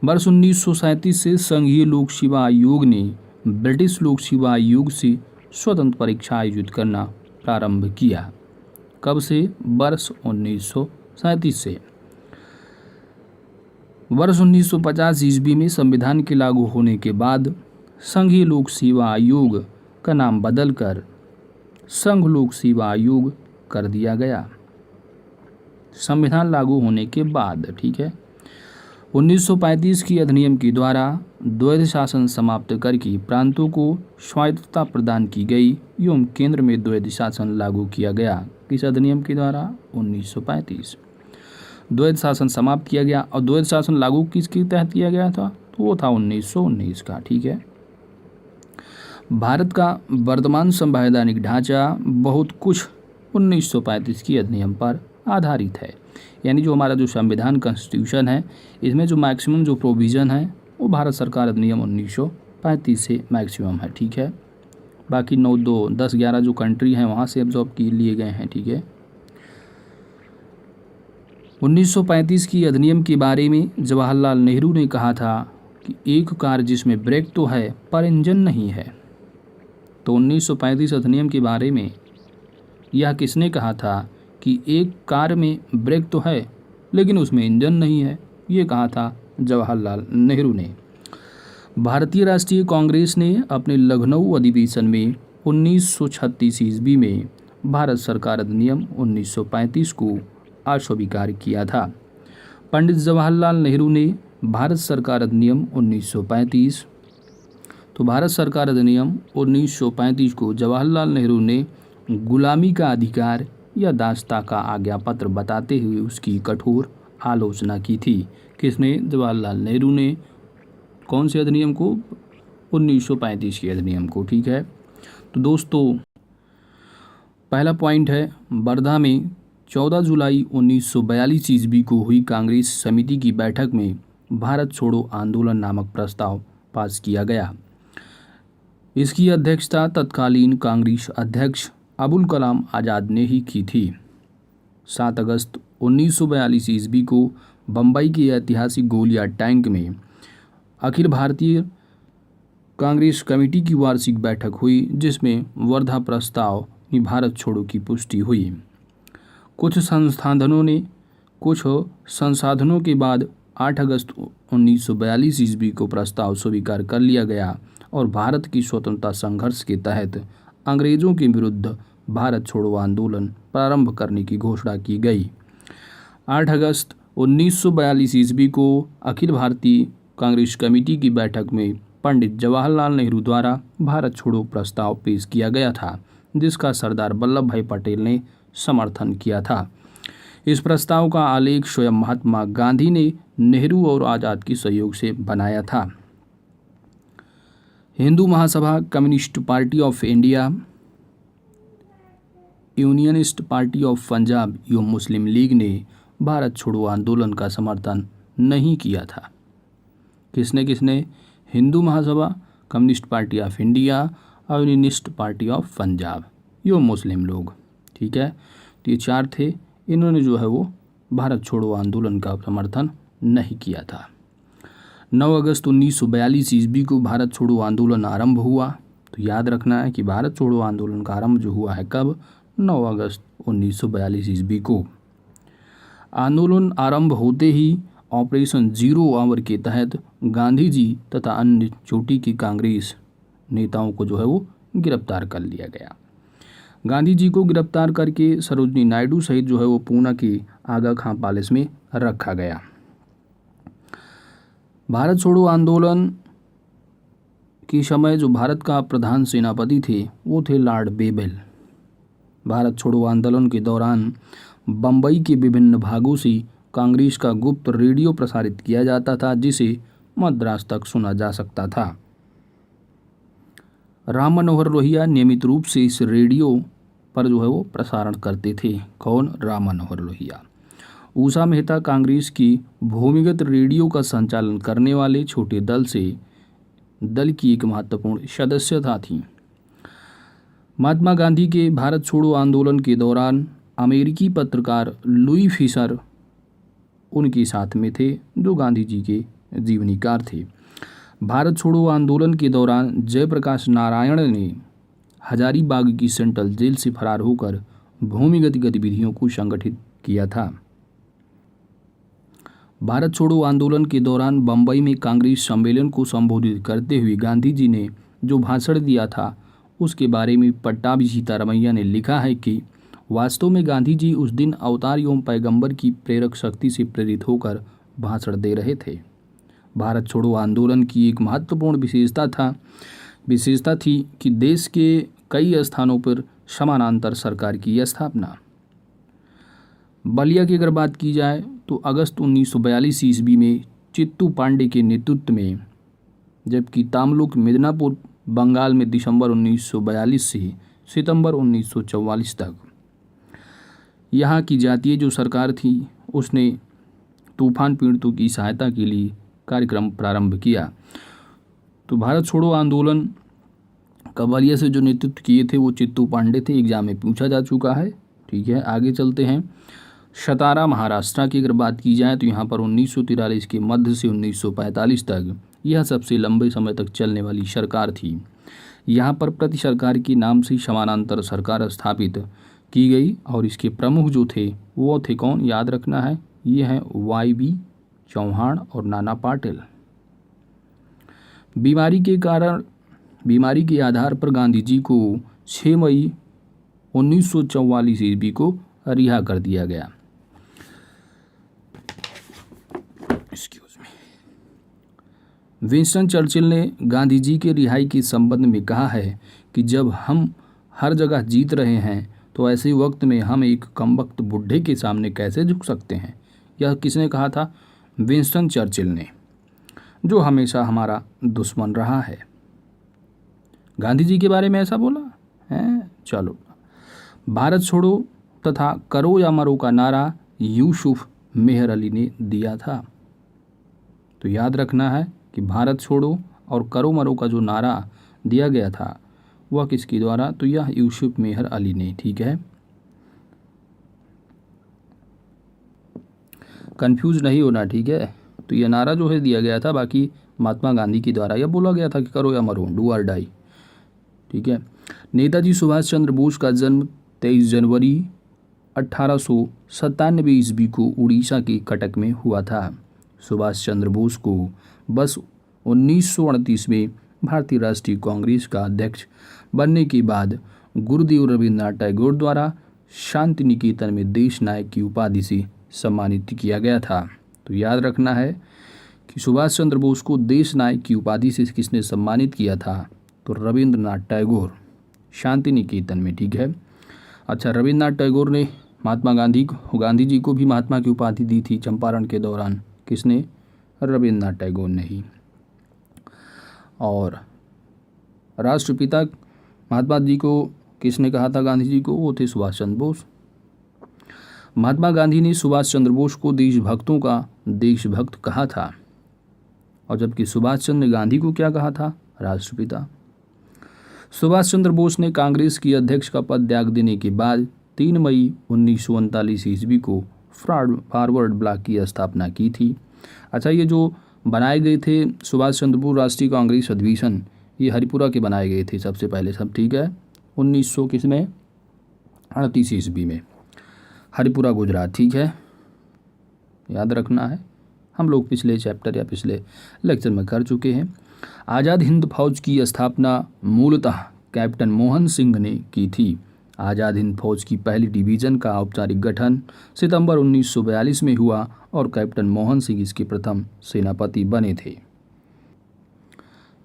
वर्ष 1937 से संघीय लोक सेवा आयोग ने ब्रिटिश लोक सेवा आयोग से स्वतंत्र परीक्षा आयोजित करना प्रारंभ किया। कब से? वर्ष 1937 से। वर्ष 1950 ईस्वी में संविधान के लागू होने के बाद संघीय लोक सेवा आयोग का नाम बदलकर संघ लोक सेवा आयोग कर दिया गया, संविधान लागू होने के बाद। ठीक है, 1935 की अधिनियम के द्वारा द्वैध शासन समाप्त करके प्रांतों को स्वायत्तता प्रदान की गई एवं केंद्र में द्वैध शासन लागू किया गया। किस अधिनियम के द्वारा? 1935। द्वैध शासन समाप्त किया गया, और द्वैध शासन लागू किसके तहत किया गया था? तो वो था 1919 का। ठीक है, भारत का वर्तमान संवैधानिक ढांचा बहुत कुछ 1935 की अधिनियम पर आधारित है। यानी जो हमारा जो संविधान कॉन्स्टिट्यूशन है, इसमें जो मैक्सिमम जो प्रोविज़न है वो भारत सरकार अधिनियम 1935 से मैक्सिमम है। ठीक है, बाकी 9, 2, 10, 11 जो कंट्री हैं वहाँ से एब्जॉर्ब किए लिए गए हैं। ठीक है, 1935 की अधिनियम के बारे में जवाहरलाल नेहरू ने कहा था कि एक कार जिसमें ब्रेक तो है पर इंजन नहीं है। तो 1935 अधिनियम के बारे में यह किसने कहा था कि एक कार में ब्रेक तो है लेकिन उसमें इंजन नहीं है? ये कहा था जवाहरलाल नेहरू ने। भारतीय राष्ट्रीय कांग्रेस ने अपने लखनऊ अधिवेशन में 1936 ईस्वी में भारत सरकार अधिनियम 1935 को अस्वीकार किया था। पंडित जवाहरलाल नेहरू ने भारत सरकार अधिनियम 1935, तो भारत सरकार अधिनियम 1935 को जवाहरलाल नेहरू ने गुलामी का अधिकार या दासता का आज्ञापत्र बताते हुए उसकी कठोर आलोचना की थी। किसने? जवाहरलाल नेहरू ने। कौन से अधिनियम को? 1935 के अधिनियम को। ठीक है, तो दोस्तों पहला पॉइंट है, वर्धा में 14 जुलाई 1942 ईस्वी को हुई कांग्रेस समिति की बैठक में भारत छोड़ो आंदोलन नामक प्रस्ताव पास किया गया। इसकी अध्यक्षता तत्कालीन कांग्रेस अध्यक्ष अबुल कलाम आज़ाद ने ही की थी। 7 अगस्त 1942 ईस्वी को बम्बई के ऐतिहासिक गोलिया टैंक में अखिल भारतीय कांग्रेस कमेटी की वार्षिक बैठक हुई, जिसमें वर्धा प्रस्ताव भारत छोड़ो की पुष्टि हुई। कुछ संसाधनों के बाद 8 अगस्त 1942 ईस्वी को प्रस्ताव स्वीकार कर लिया गया और भारत की स्वतंत्रता संघर्ष के तहत अंग्रेजों के विरुद्ध भारत छोड़ो आंदोलन प्रारंभ करने की घोषणा की गई। 8 अगस्त 1942 ईस्वी को अखिल भारतीय कांग्रेस कमेटी की बैठक में पंडित जवाहरलाल नेहरू द्वारा भारत छोड़ो प्रस्ताव पेश किया गया था, जिसका सरदार वल्लभ भाई पटेल ने समर्थन किया था। इस प्रस्ताव का आलेख स्वयं महात्मा गांधी ने नेहरू और आज़ाद के सहयोग से बनाया था। Hindu Mahasabha, Communist Party of India, Unionist Party of Punjab एवं मुस्लिम लीग ने भारत छोड़ो आंदोलन का समर्थन नहीं किया था। किसने किसने? Hindu Mahasabha, Communist Party of India और यूनियनिस्ट पार्टी ऑफ पंजाब, ये मुस्लिम लोग। ठीक है, तो ये चार थे, इन्होंने जो है वो भारत छोड़ो आंदोलन का समर्थन नहीं किया था। 9 अगस्त 1942 ईस्वी को भारत छोड़ो आंदोलन आरंभ हुआ। तो याद रखना है कि भारत छोड़ो आंदोलन का आरंभ जो हुआ है कब? 9 अगस्त 1942 ईस्वी को। आंदोलन आरंभ होते ही ऑपरेशन जीरो आवर के तहत गांधी जी तथा अन्य चोटी की कांग्रेस नेताओं को जो है वो गिरफ्तार कर लिया गया। गांधी जी को गिरफ्तार करके सरोजनी नायडू सहित जो है वो पूना के आगा खां पैलेस में रखा गया। भारत छोड़ो आंदोलन के समय जो भारत का प्रधान सेनापति थे वो थे लॉर्ड बेबल। भारत छोड़ो आंदोलन के दौरान बम्बई के विभिन्न भागों से कांग्रेस का गुप्त रेडियो प्रसारित किया जाता था, जिसे मद्रास तक सुना जा सकता था। राम मनोहर लोहिया नियमित रूप से इस रेडियो पर जो है वो प्रसारण करते थे। कौन? राम मनोहर लोहिया। उषा मेहता कांग्रेस की भूमिगत रेडियो का संचालन करने वाले छोटे दल की एक महत्वपूर्ण सदस्यता थी। महात्मा गांधी के भारत छोड़ो आंदोलन के दौरान अमेरिकी पत्रकार लुई फिशर उनके साथ में थे, जो गांधी जी के जीवनीकार थे। भारत छोड़ो आंदोलन के दौरान जयप्रकाश नारायण ने हजारीबाग की सेंट्रल जेल से फरार होकर भूमिगत गतिविधियों को संगठित किया था। भारत छोड़ो आंदोलन के दौरान बम्बई में कांग्रेस सम्मेलन को संबोधित करते हुए गांधी जी ने जो भाषण दिया था उसके बारे में पट्टाभी सीतारमैया ने लिखा है कि वास्तव में गांधी जी उस दिन अवतार एवं पैगंबर की प्रेरक शक्ति से प्रेरित होकर भाषण दे रहे थे। भारत छोड़ो आंदोलन की एक महत्वपूर्ण विशेषता थी कि देश के कई स्थानों पर समानांतर सरकार की स्थापना। बलिया की अगर बात की जाए तो अगस्त 1942 ईस्वी में चित्तू पांडे के नेतृत्व में, जबकि तामलुक मिदनापुर बंगाल में दिसंबर 1942 से सितंबर 1944 तक यहाँ की जातीय जो सरकार थी उसने तूफान पीड़ितों की सहायता के लिए कार्यक्रम प्रारंभ किया। तो भारत छोड़ो आंदोलन का बलिया से जो नेतृत्व किए थे वो चित्तू पांडे थे। एग्जाम में पूछा जा चुका है। ठीक है, आगे चलते हैं। सतारा महाराष्ट्र की अगर बात की जाए तो यहाँ पर 1943 के मध्य से 1945 तक यह सबसे लंबे समय तक चलने वाली सरकार थी। यहाँ पर प्रति सरकार के नाम से समानांतर सरकार स्थापित की गई और इसके प्रमुख जो थे वो थे कौन? याद रखना है, ये हैं YB चौहान और नाना पाटिल। बीमारी के आधार पर गांधी जी को 6 मई 1944 ईस्वी को रिहा कर दिया गया। विंस्टन चर्चिल ने गांधी जी के रिहाई के संबंध में कहा है कि जब हम हर जगह जीत रहे हैं तो ऐसे वक्त में हम एक कमबख्त बुढ़े के सामने कैसे झुक सकते हैं। यह किसने कहा था? विंस्टन चर्चिल ने, जो हमेशा हमारा दुश्मन रहा है। गांधी जी के बारे में ऐसा बोला है। चलो, भारत छोड़ो तथा करो या मरो का नारा यूसुफ मेहर अली ने दिया था। तो याद रखना है कि भारत छोड़ो और करो मरो का जो नारा दिया गया था वह किसके द्वारा? तो यह यूसुफ मेहर अली ने। ठीक है, कंफ्यूज नहीं होना। ठीक है, तो यह नारा जो है दिया गया था, बाकी महात्मा गांधी के द्वारा यह बोला गया था कि करो या मरो, डू और डाई। ठीक है, नेताजी सुभाष चंद्र बोस का जन्म 23 जनवरी 1897 ईस्वी को उड़ीसा के कटक में हुआ था। सुभाष चंद्र बोस को बस 1938 में भारतीय राष्ट्रीय कांग्रेस का अध्यक्ष बनने के बाद गुरुदेव रविन्द्रनाथ टैगोर द्वारा शांति निकेतन में देश नायक की उपाधि से सम्मानित किया गया था। तो याद रखना है कि सुभाष चंद्र बोस को देश नायक की उपाधि से किसने सम्मानित किया था? तो रविन्द्रनाथ टैगोर, शांति निकेतन में। ठीक है। अच्छा, रविन्द्रनाथ टैगोर ने गांधी जी को भी महात्मा की उपाधि दी थी चंपारण के दौरान। किसने? रविन्द्रनाथ टैगोर ने ही। और राष्ट्रपिता महात्मा जी को किसने कहा था गांधी जी को? वो थे सुभाष चंद्र बोस। महात्मा गांधी ने सुभाष चंद्र बोस को देशभक्तों का देशभक्त कहा था, और जबकि सुभाष चंद्र गांधी को क्या कहा था? राष्ट्रपिता। सुभाष चंद्र बोस ने कांग्रेस की अध्यक्ष का पद त्याग देने के बाद 3 मई 1939 ईस्वी को फॉरवर्ड ब्लॉक की स्थापना की थी। अच्छा, ये जो बनाए गए थे सुभाष चंद्र बोस राष्ट्रीय कांग्रेस अधिवेशन, ये हरिपुरा के बनाए गए थे सबसे पहले सब। ठीक है। 1938 ईस्वी में हरिपुरा गुजरात। ठीक है, याद रखना है। हम लोग पिछले चैप्टर या पिछले लेक्चर में कर चुके हैं। आज़ाद हिंद फौज की स्थापना मूलतः कैप्टन मोहन सिंह ने की थी। आज़ाद हिंद फौज की पहली डिवीज़न का औपचारिक गठन सितंबर 1942 में हुआ और कैप्टन मोहन सिंह इसके प्रथम सेनापति बने थे।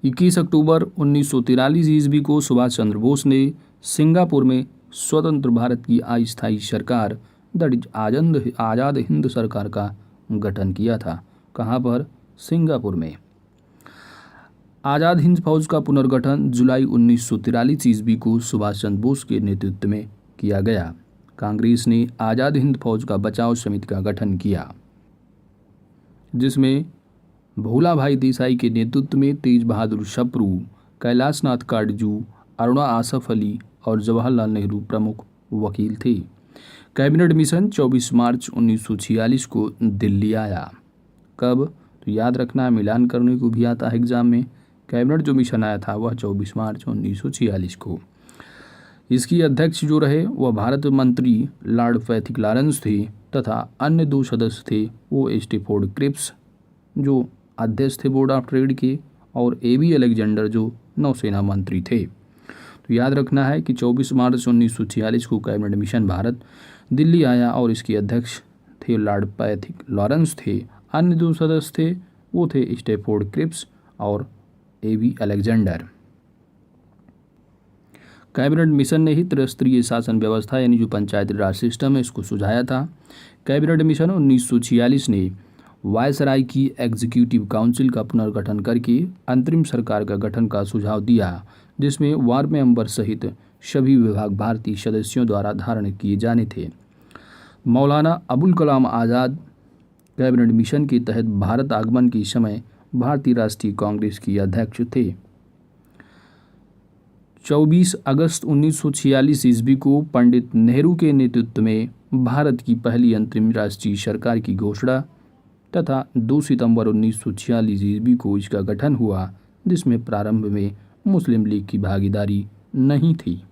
21 अक्टूबर 1943 ईस्वी को सुभाष चंद्र बोस ने सिंगापुर में स्वतंत्र भारत की अस्थायी सरकार दैट इज आज़ाद हिंद सरकार का गठन किया था। कहाँ पर? सिंगापुर में। आज़ाद हिंद फौज का पुनर्गठन जुलाई 1943 ईस्वी को सुभाष चंद्र बोस के नेतृत्व में किया गया। कांग्रेस ने आज़ाद हिंद फौज का बचाव समिति का गठन किया, जिसमें भोला भाई देसाई के नेतृत्व में तेज बहादुर सप्रू, कैलाशनाथ काटजू, अरुणा आसफ अली और जवाहरलाल नेहरू प्रमुख वकील थे। कैबिनेट मिशन 24 मार्च 1946 को दिल्ली आया। कब? तो याद रखना, मिलान करने को भी आता है एग्जाम में। कैबिनेट जो मिशन आया था वह 24 मार्च 1946 को। इसकी अध्यक्ष जो रहे वह भारत मंत्री लॉर्ड पैथिक लॉरेंस थे तथा अन्य 2 सदस्य थे वो स्टेफोर्ड क्रिप्स जो अध्यक्ष थे बोर्ड ऑफ ट्रेड के, और एबी अलेक्जेंडर जो नौसेना मंत्री थे। तो याद रखना है कि 24 मार्च 1946 को कैबिनेट मिशन भारत दिल्ली आया और इसके अध्यक्ष थे लॉर्ड पैथिक लॉरेंस थे। अन्य 2 सदस्य थे वो थे स्टेफोर्ड क्रिप्स और एबी अलेक्जेंडर। कैबिनेट मिशन ने ही त्रिस्तरीय शासन व्यवस्था यानी जो पंचायती राज सिस्टम है इसको सुझाया था। कैबिनेट मिशन 1946 ने वायसराय की एग्जीक्यूटिव काउंसिल का पुनर्गठन करके अंतरिम सरकार का गठन का सुझाव दिया, जिसमें वार मेंबर सहित सभी विभाग भारतीय सदस्यों द्वारा धारण किए जाने थे। मौलाना अबुल कलाम आज़ाद कैबिनेट मिशन के तहत भारत आगमन के समय भारतीय राष्ट्रीय कांग्रेस के अध्यक्ष थे। 24 अगस्त 1946 ईस्वी को पंडित नेहरू के नेतृत्व में भारत की पहली अंतरिम राष्ट्रीय सरकार की घोषणा तथा 2 सितंबर 1946 ईस्वी को इसका गठन हुआ, जिसमें प्रारंभ में मुस्लिम लीग की भागीदारी नहीं थी।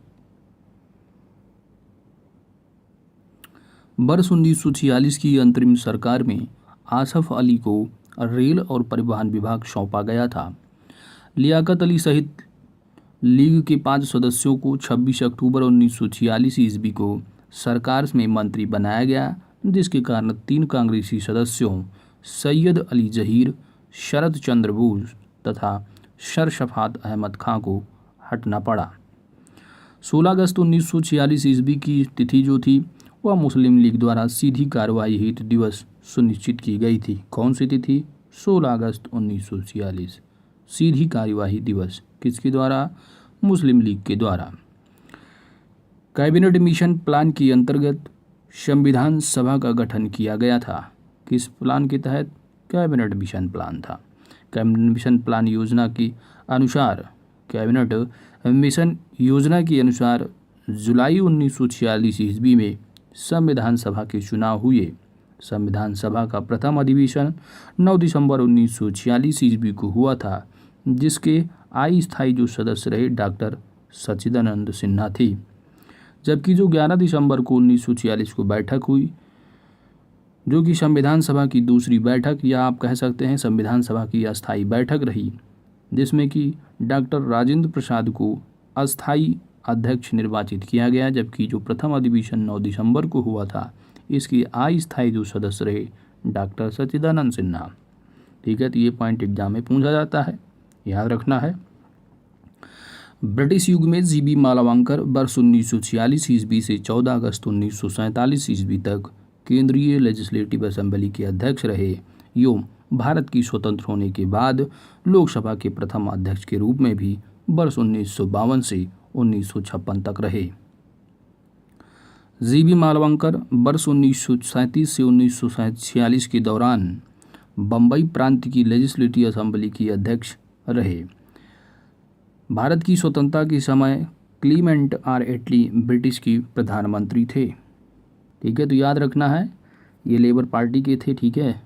वर्ष 1946 की अंतरिम सरकार में आसफ अली को रेल और परिवहन विभाग सौंपा गया था। लियाकत अली सहित लीग के 5 सदस्यों को 26 अक्टूबर 1946 ईस्वी को सरकार में मंत्री बनाया गया, जिसके कारण 3 कांग्रेसी सदस्यों सैयद अली जहीर, शरद चंद्र बोस तथा शरशफात अहमद खां को हटना पड़ा। 16 अगस्त 1946 ईस्वी की तिथि जो थी वह मुस्लिम लीग द्वारा सीधी कार्रवाई हेतु दिवस सुनिश्चित की गई थी। कौन सी तिथि? 16 अगस्त 1946 सीधी कार्यवाही दिवस किसके द्वारा? मुस्लिम लीग के द्वारा। कैबिनेट मिशन प्लान के अंतर्गत संविधान सभा का गठन किया गया था। किस प्लान के तहत? कैबिनेट मिशन प्लान था। कैबिनेट मिशन प्लान योजना के अनुसार कैबिनेट मिशन योजना के अनुसार जुलाई 1946 ईस्वी में संविधान सभा के चुनाव हुए। संविधान सभा का प्रथम अधिवेशन 9 दिसंबर 1946 ईस्वी को हुआ था, जिसके अस्थायी जो सदस्य रहे डॉक्टर सच्चिदानंद सिन्हा थी, जबकि जो 11 दिसंबर को 1946 को बैठक हुई जो कि संविधान सभा की दूसरी बैठक या आप कह सकते हैं संविधान सभा की अस्थायी बैठक रही, जिसमें कि डॉक्टर राजेंद्र प्रसाद को अस्थायी अध्यक्ष निर्वाचित किया गया, जबकि जो प्रथम अधिवेशन 9 दिसंबर को हुआ था इसके अस्थायी जो सदस्य रहे डॉक्टर सच्चिदानंद सिन्हा। ठीक है, तो ये पॉइंट एग्जाम में पूछा जाता है, याद रखना है। ब्रिटिश युग में जीबी मालवंकर वर्ष 1946 ईस्वी से 14 अगस्त 1947 ईस्वी तक केंद्रीय लेजिस्लेटिव असेंबली के अध्यक्ष रहे एवं भारत की स्वतंत्र होने के बाद लोकसभा के प्रथम अध्यक्ष के रूप में भी वर्ष 1952 से 1956 तक रहे। जीबी मालवंकर वर्ष 1937 से 1946 के दौरान बम्बई प्रांत की लेजिस्लेटिव असेंबली के अध्यक्ष रहे। भारत की स्वतंत्रता के समय क्लीमेंट आर एटली ब्रिटिश की प्रधानमंत्री थे। ठीक है, तो याद रखना है ये लेबर पार्टी के थे। ठीक है,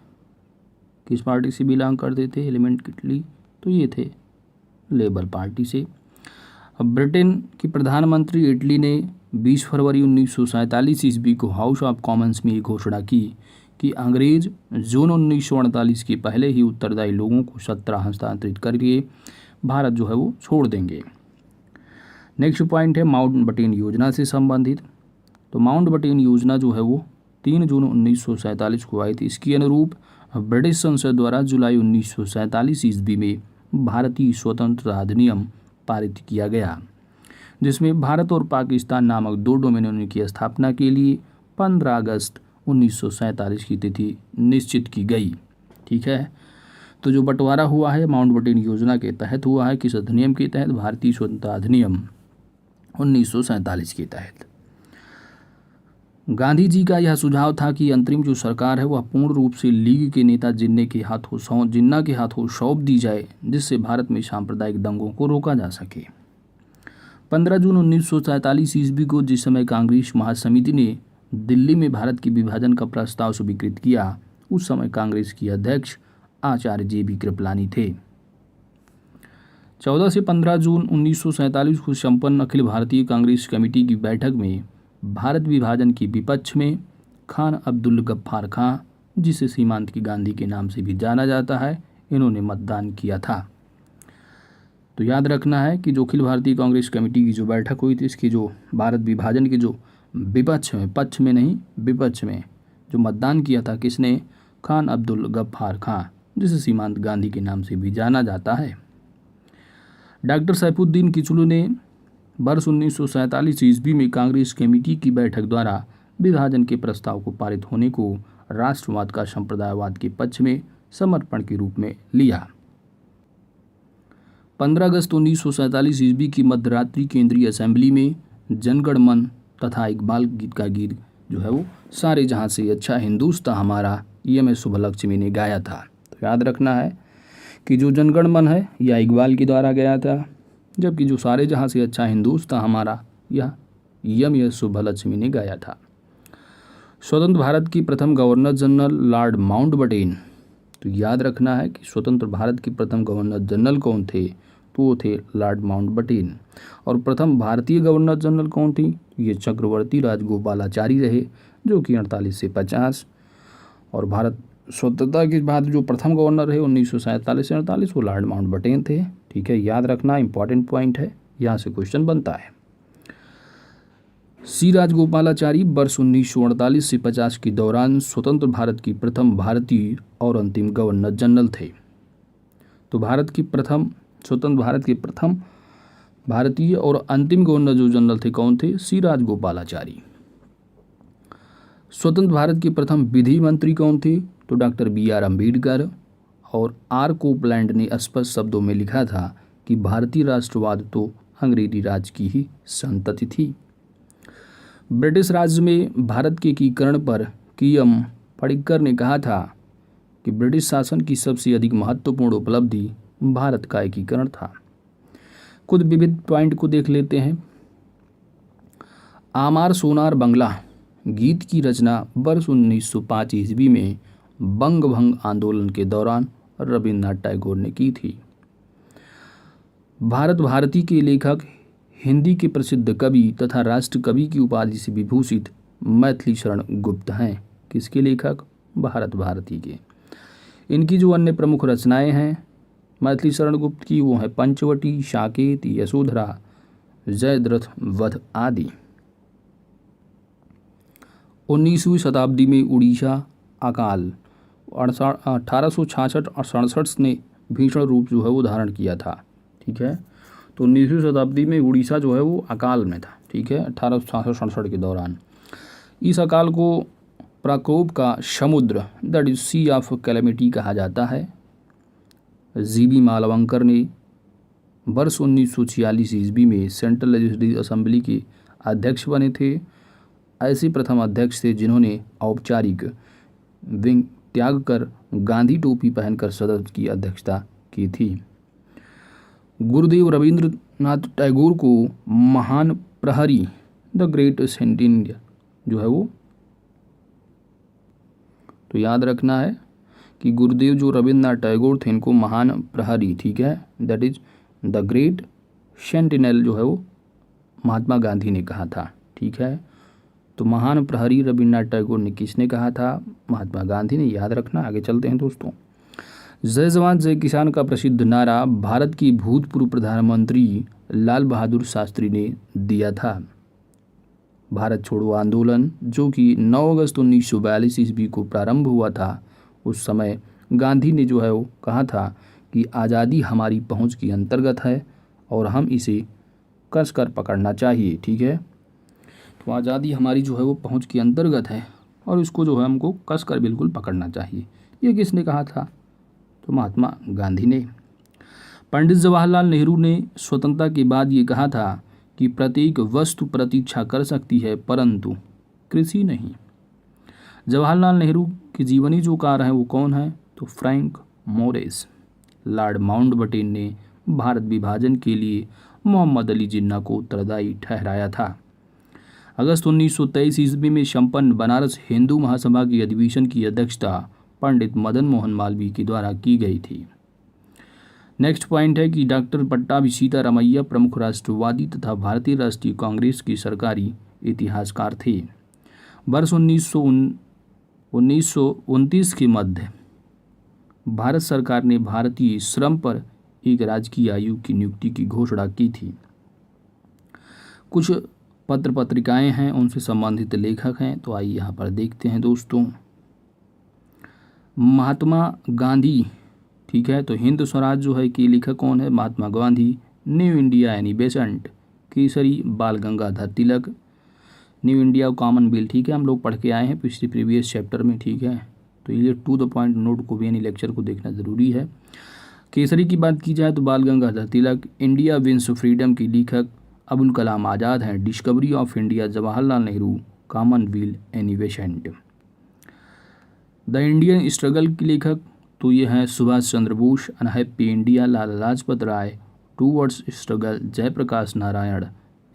किस पार्टी से बिलोंग करते थे क्लीमेंट एटली, तो ये थे लेबर पार्टी से। अब ब्रिटेन की प्रधानमंत्री इटली ने 20 फरवरी 1947 ईस्वी को हाउस ऑफ कॉमन्स में ये घोषणा की कि अंग्रेज जून 1948 के पहले ही उत्तरदायी लोगों को 17 हस्तांतरित करके भारत जो है वो छोड़ देंगे। नेक्स्ट पॉइंट है माउंटबेटन योजना से संबंधित। तो माउंटबेटन योजना जो है वो 3 जून 1947 को आई थी। इसके अनुरूप ब्रिटिश संसद द्वारा जुलाई 1947 ईस्वी में भारतीय स्वतंत्रता अधिनियम पारित किया गया, जिसमें भारत और पाकिस्तान नामक 2 डोमिनियन की स्थापना के लिए 15 अगस्त 1947 की तिथि निश्चित की गई। ठीक है, तो जो बंटवारा हुआ है माउंटबेटन योजना के तहत हुआ है, किस अधिनियम के तहत? भारतीय स्वतंत्रता अधिनियम 1947 के तहत। गांधी जी का यह सुझाव था कि अंतरिम जो सरकार है वह पूर्ण रूप से लीग के नेता जिन्ना के हाथों सौंप दी जाए, जिससे भारत में सांप्रदायिक दंगों को रोका जा सके। 15 जून 1947 ईस्वी को जिस समय कांग्रेस महासमिति ने दिल्ली में भारत के विभाजन का प्रस्ताव स्वीकृत किया, उस समय कांग्रेस की अध्यक्ष आचार्य JB कृपलानी थे। 14 से 15 जून 1947 को संपन्न अखिल भारतीय कांग्रेस कमेटी की बैठक में भारत विभाजन के विपक्ष में खान अब्दुल गफ्फार खां, जिसे सीमांत की गांधी के नाम से भी जाना जाता है, इन्होंने मतदान किया था। तो याद रखना है कि जो अखिल भारतीय कांग्रेस कमेटी की जो बैठक हुई थी, इसकी जो भारत विभाजन के जो विपक्ष में, पक्ष में नहीं विपक्ष में जो मतदान किया था किसने? खान अब्दुल गफ्फार खां, जिसे सीमांत गांधी के नाम से भी जाना जाता है। डॉक्टर सैफुद्दीन किचलू ने वर्ष 1947 ईस्वी में कांग्रेस कमेटी की बैठक द्वारा विभाजन के प्रस्ताव को पारित होने को राष्ट्रवाद का संप्रदायवाद के पक्ष में समर्पण के रूप में लिया। 15 अगस्त 1947 ईस्वी की मध्यरात्रि केंद्रीय असेंबली में जनगण मन तथा इकबाल गीत का गीत जो है वो सारे जहां से अच्छा हिंदुस्तान हमारा EMS सुब्बलक्ष्मी ने गाया था। तो याद रखना है कि जो जनगण मन है यह इकबाल के द्वारा गाया था, जबकि जो सारे जहां से अच्छा हिंदुस्तान हमारा यह EMS सुब्बलक्ष्मी ने गाया था। स्वतंत्र भारत की प्रथम गवर्नर जनरल लॉर्ड माउंटबेटन। तो याद रखना है कि स्वतंत्र भारत के प्रथम गवर्नर जनरल कौन थे? तो वो थे लॉर्ड माउंटबेटन। और प्रथम भारतीय गवर्नर जनरल कौन थी? ये चक्रवर्ती राजगोपालाचारी रहे, जो कि 48 से 50। और भारत स्वतंत्रता के बाद जो प्रथम गवर्नर रहे 1947 से 48 वो लॉर्ड माउंटबेटन थे। ठीक है, याद रखना, इंपॉर्टेंट पॉइंट है, यहाँ से क्वेश्चन बनता है। सी राजगोपालाचारी वर्ष 1948 से 50 के दौरान स्वतंत्र भारत की प्रथम भारतीय और अंतिम गवर्नर जनरल थे। तो स्वतंत्र भारत के प्रथम भारतीय और अंतिम गवर्नर जो जनरल थे कौन थे? सी राजगोपालाचारी। स्वतंत्र भारत के प्रथम विधि मंत्री कौन थे? तो डॉक्टर BR अम्बेडकर। और R कोपलैंड ने स्पष्ट शब्दों में लिखा था कि भारतीय राष्ट्रवाद तो अंग्रेजी राज की ही संतति थी। ब्रिटिश राज्य में भारत के एकीकरण पर KM पडिक्कर ने कहा था कि ब्रिटिश शासन की सबसे अधिक महत्वपूर्ण उपलब्धि भारत का एकीकरण था। कुछ विविध पॉइंट को देख लेते हैं। आमार सोनार बंगला गीत की रचना वर्ष 1905 ईस्वी में बंग भंग आंदोलन के दौरान रविन्द्रनाथ टैगोर ने की थी। भारत भारती के लेखक हिंदी के प्रसिद्ध कवि तथा राष्ट्र कवि की उपाधि से विभूषित मैथिली शरण गुप्त हैं। किसके लेखक? भारत भारती के। इनकी जो अन्य प्रमुख रचनाएं हैं मैथिली शरण गुप्त की, वो है पंचवटी, साकेत, यशोधरा, जयद्रथ वध आदि। 19वीं शताब्दी में उड़ीसा अकाल 1866 और 67 ने भीषण रूप जो है वो धारण किया था। ठीक है, तो 19वीं शताब्दी में उड़ीसा जो है वो अकाल में था। ठीक है, 1866 के दौरान इस अकाल को प्रकोप का समुद्र, that is sea of calamity कहा जाता है। जीबी मालवंकर ने वर्ष 1946 ईस्वी में सेंट्रल लेजिस्लेटिव असेंबली के अध्यक्ष बने थे। ऐसे प्रथम अध्यक्ष थे जिन्होंने औपचारिक विंग त्याग कर गांधी टोपी पहनकर सदन की अध्यक्षता की थी। गुरुदेव रविंद्रनाथ टैगोर को महान प्रहरी, द ग्रेट सेंटिनियर जो है वो, तो याद रखना है कि गुरुदेव जो रविंद्रनाथ टैगोर थे इनको महान प्रहरी, ठीक है, that is the great sentinel जो है वो महात्मा गांधी ने कहा था। ठीक है, तो महान प्रहरी रविंद्रनाथ टैगोर ने किसने कहा था? महात्मा गांधी ने। याद रखना। आगे चलते हैं दोस्तों। जय जवान जय किसान का प्रसिद्ध नारा भारत की भूतपूर्व प्रधानमंत्री लाल बहादुर शास्त्री ने दिया था। भारत छोड़ो आंदोलन जो कि 9 अगस्त 1942 ईस्वी को प्रारंभ हुआ था, उस समय गांधी ने जो है वो कहा था कि आज़ादी हमारी पहुंच के अंतर्गत है और हम इसे कस कर पकड़ना चाहिए। ठीक है, तो आज़ादी हमारी जो है वो पहुंच के अंतर्गत है और इसको जो है हमको कस कर बिल्कुल पकड़ना चाहिए। ये किसने कहा था? तो महात्मा गांधी ने। पंडित जवाहरलाल नेहरू ने स्वतंत्रता के बाद ये कहा था कि प्रत्येक वस्तु प्रतीक्षा कर सकती है परंतु कृषि नहीं। जवाहरलाल नेहरू की जीवनी जो कार है वो कौन है? तो फ्रैंक मोरेस। लॉर्ड माउंटबेटन ने भारत विभाजन के लिए मोहम्मद अली जिन्ना को उत्तरदायी ठहराया था। अगस्त 1923 ईस्वी में संपन्न बनारस हिंदू महासभा की अधिवेशन की अध्यक्षता पंडित मदन मोहन मालवीय के द्वारा की गई थी। नेक्स्ट पॉइंट है कि डॉक्टर पट्टाभी सीतारामैया प्रमुख राष्ट्रवादी तथा भारतीय राष्ट्रीय कांग्रेस की सरकारी इतिहासकार थे। वर्ष 1929 के मध्य भारत सरकार ने भारतीय श्रम पर एक राजकीय आयोग की नियुक्ति की घोषणा की थी। कुछ पत्र पत्रिकाएं हैं, उनसे संबंधित लेखक हैं, तो आइए यहाँ पर देखते हैं दोस्तों। महात्मा गांधी, ठीक है, तो हिंद स्वराज जो है कि लेखक कौन है? महात्मा गांधी। न्यू इंडिया यानी बेसेंट, केसरी बाल गंगाधर तिलक। न्यू इंडिया कॉमनवेल्थ, ठीक है, हम लोग पढ़ के आए हैं पिछले प्रीवियस चैप्टर में। ठीक है, तो ये टू द पॉइंट नोट को भी यानी लेक्चर को देखना ज़रूरी है। केसरी की बात की जाए तो Bal Gangadhar Tilak. India Wins Freedom के लेखक अबुल कलाम आज़ाद हैं। Discovery of India Jawaharlal Nehru Commonwealth Annie Besant. The Indian Struggle के लेखक तो ये हैं Subhash Chandra Bose. Unhappy India Lala Lajpat Rai. Towards Struggle Jayaprakash Narayan.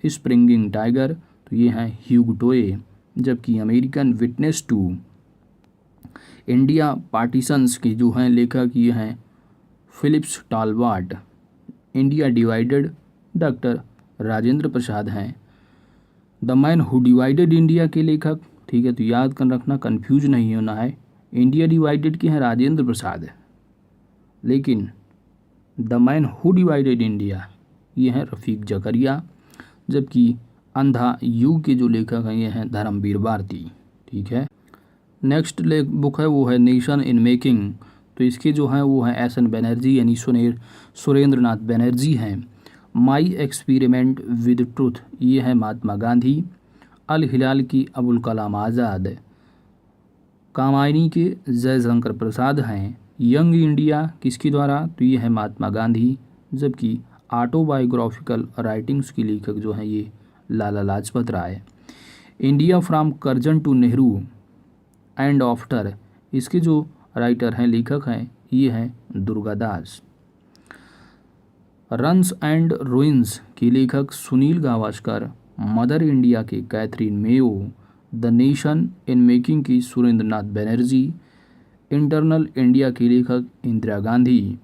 Springing Tiger तो ये हैं ह्यूग टोए। जबकि American Witness to India Partitions के जो हैं लेखक ये हैं Phillips Talbot. India Divided doctor Rajendra Prasad हैं। The man who divided India के लेखक, ठीक है, तो याद कर रखना, कंफ्यूज नहीं होना है। इंडिया डिवाइडेड के हैं राजेंद्र प्रसाद, लेकिन the man who divided India ये हैं रफ़ीक जकरिया। जबकि अंधा युग के जो लेखक हैं ये हैं धर्मवीर भारती। ठीक है, नेक्स्ट बुक है वो है नेशन इन मेकिंग, तो इसके जो हैं वो हैं एस.एन. बनर्जी यानी सुरेंद्रनाथ बनर्जी हैं। माई एक्सपेरिमेंट विद ट्रूथ ये है महात्मा गांधी। अल हिलाल की अबुल कलाम आज़ाद। कामायनी के जयशंकर प्रसाद हैं। यंग इंडिया किसके द्वारा? तो ये है महात्मा गांधी। जबकि ऑटोबायोग्राफिकल राइटिंग्स के लेखक जो हैं ये Lala Lajpat Rai. India from Curzon to Nehru and after, इसके जो राइटर हैं लेखक हैं ये हैं दुर्गादास। रन्स एंड रूइंस के लेखक सुनील गावस्कर। मदर इंडिया के Catherine Mayo. The nation in making की सुरेंद्रनाथ बनर्जी। इंटरनल इंडिया के लेखक Indira Gandhi.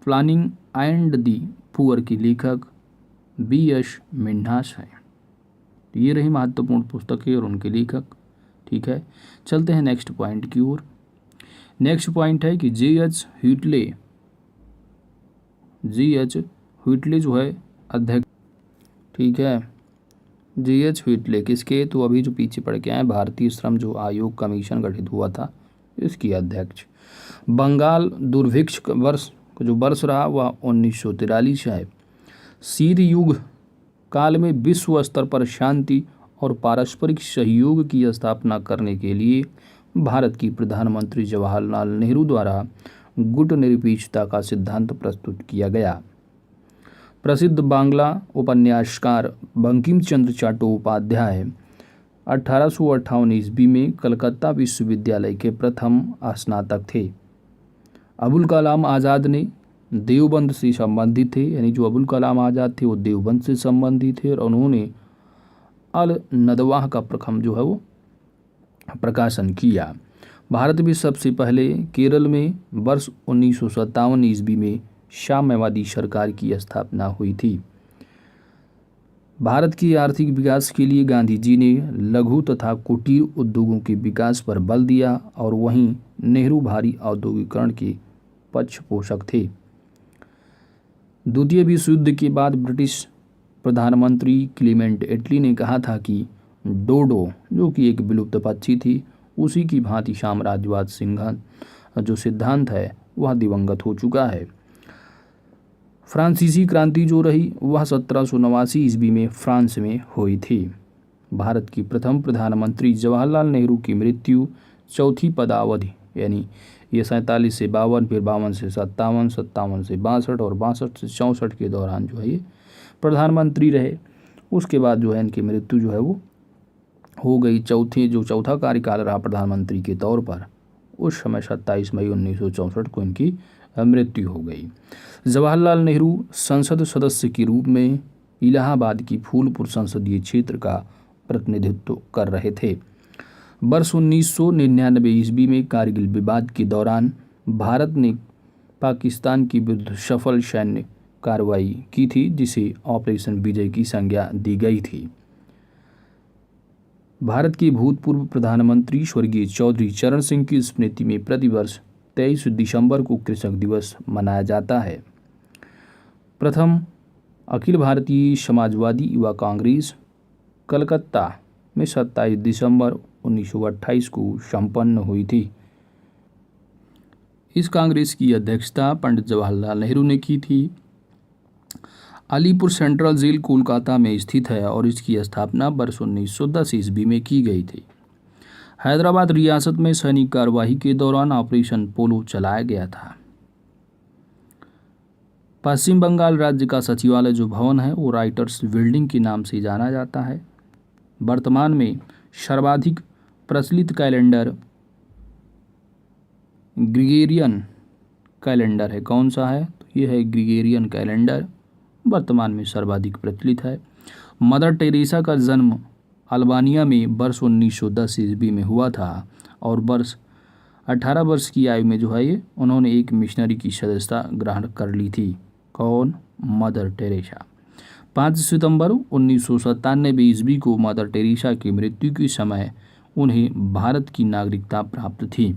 Planning and the poor की लेखक B.S. मिन्हास हैं। तो ये रही महत्वपूर्ण पुस्तकें और उनके लेखक। ठीक है, चलते हैं नेक्स्ट पॉइंट की ओर। नेक्स्ट पॉइंट है कि J.H. व्हिटले जो है अध्यक्ष, ठीक है, J.H. व्हिटले किसके, तो अभी जो पीछे पड़ के आए भारतीय श्रम जो आयोग कमीशन गठित हुआ था इसकी अध्यक्ष। बंगाल दुर्भिक्ष वर्ष जो वर्ष रहा वह 1943 है। शीत युग काल में विश्व स्तर पर शांति और पारस्परिक सहयोग की स्थापना करने के लिए भारत की प्रधानमंत्री जवाहरलाल नेहरू द्वारा गुटनिरपेक्षता का सिद्धांत प्रस्तुत किया गया। प्रसिद्ध बांग्ला उपन्यासकार बंकिम चंद्र चट्टोपाध्याय 1858 ईस्वी में कलकत्ता विश्वविद्यालय के प्रथम स्नातक थे। अबुल कलाम आज़ाद ने देवबंद से संबंधित थे, यानी जो अबुल कलाम आज़ाद थे वो देवबंद से संबंधित थे और उन्होंने अल नदवाह का प्रथम जो है वो प्रकाशन किया। भारत में सबसे पहले केरल में वर्ष 1957 ईस्वी में साम्यवादी सरकार की स्थापना हुई थी। भारत के आर्थिक विकास के लिए गांधी जी ने लघु तथा कुटीर उद्योगों के विकास पर बल दिया और वहीं नेहरू भारी औद्योगिकरण के पक्षपोषक थे। द्वितीय विश्व युद्ध के बाद ब्रिटिश प्रधानमंत्री क्लीमेंट एटली ने कहा था कि डोडो जो कि एक विलुप्त पक्षी थी उसी की भांति साम्राज्यवाद जो सिद्धांत है वह दिवंगत हो चुका है। फ्रांसीसी क्रांति जो रही वह 1789 ईस्वी में फ्रांस में हुई थी। भारत की प्रथम प्रधानमंत्री जवाहरलाल नेहरू की मृत्यु चौथी पदावधि यानी ये 47 से 52, फिर 52 से 57, 57 से 62 और 62 से 64 के दौरान जो है ये प्रधानमंत्री रहे। उसके बाद जो है इनकी मृत्यु जो है वो हो गई। चौथा कार्यकाल रहा प्रधानमंत्री के तौर पर, उस समय 27 मई 1964 को इनकी मृत्यु हो गई। जवाहरलाल नेहरू संसद सदस्य के रूप में इलाहाबाद की फूलपुर संसदीय क्षेत्र का प्रतिनिधित्व कर रहे थे। वर्ष 1999 ईस्वी में कारगिल विवाद के दौरान भारत ने पाकिस्तान के विरुद्ध सफल सैन्य कार्रवाई की थी जिसे ऑपरेशन विजय की संज्ञा दी गई थी। भारत के भूतपूर्व प्रधानमंत्री स्वर्गीय चौधरी चरण सिंह की स्मृति में प्रतिवर्ष 23 दिसंबर को कृषक दिवस मनाया जाता है। प्रथम अखिल भारतीय समाजवादी युवा कांग्रेस कलकत्ता में 27 दिसंबर 1928 को संपन्न हुई थी। इस कांग्रेस की अध्यक्षता पंडित जवाहरलाल नेहरू ने की थी। अलीपुर सेंट्रल जेल कोलकाता में स्थित है और इसकी स्थापना वर्ष 1910 ईस्वी में की गई थी। हैदराबाद रियासत में सैनिक कार्यवाही के दौरान ऑपरेशन पोलो चलाया गया था। पश्चिम बंगाल राज्य का सचिवालय जो भवन है वो राइटर्स बिल्डिंग के नाम से जाना जाता है। वर्तमान में सर्वाधिक प्रचलित कैलेंडर ग्रिगोरियन कैलेंडर है। कौन सा है, तो ये है ग्रिगोरियन कैलेंडर, वर्तमान में सर्वाधिक प्रचलित है। मदर टेरेसा का जन्म अल्बानिया में वर्ष 1910 ईस्वी में हुआ था और वर्ष 18 वर्ष की आयु में जो है ये उन्होंने एक मिशनरी की सदस्यता ग्रहण कर ली थी। कौन, मदर टेरेसा। 5 सितंबर 1997 ईस्वी को मदर टेरेसा की मृत्यु के समय उन्हें भारत की नागरिकता प्राप्त थी।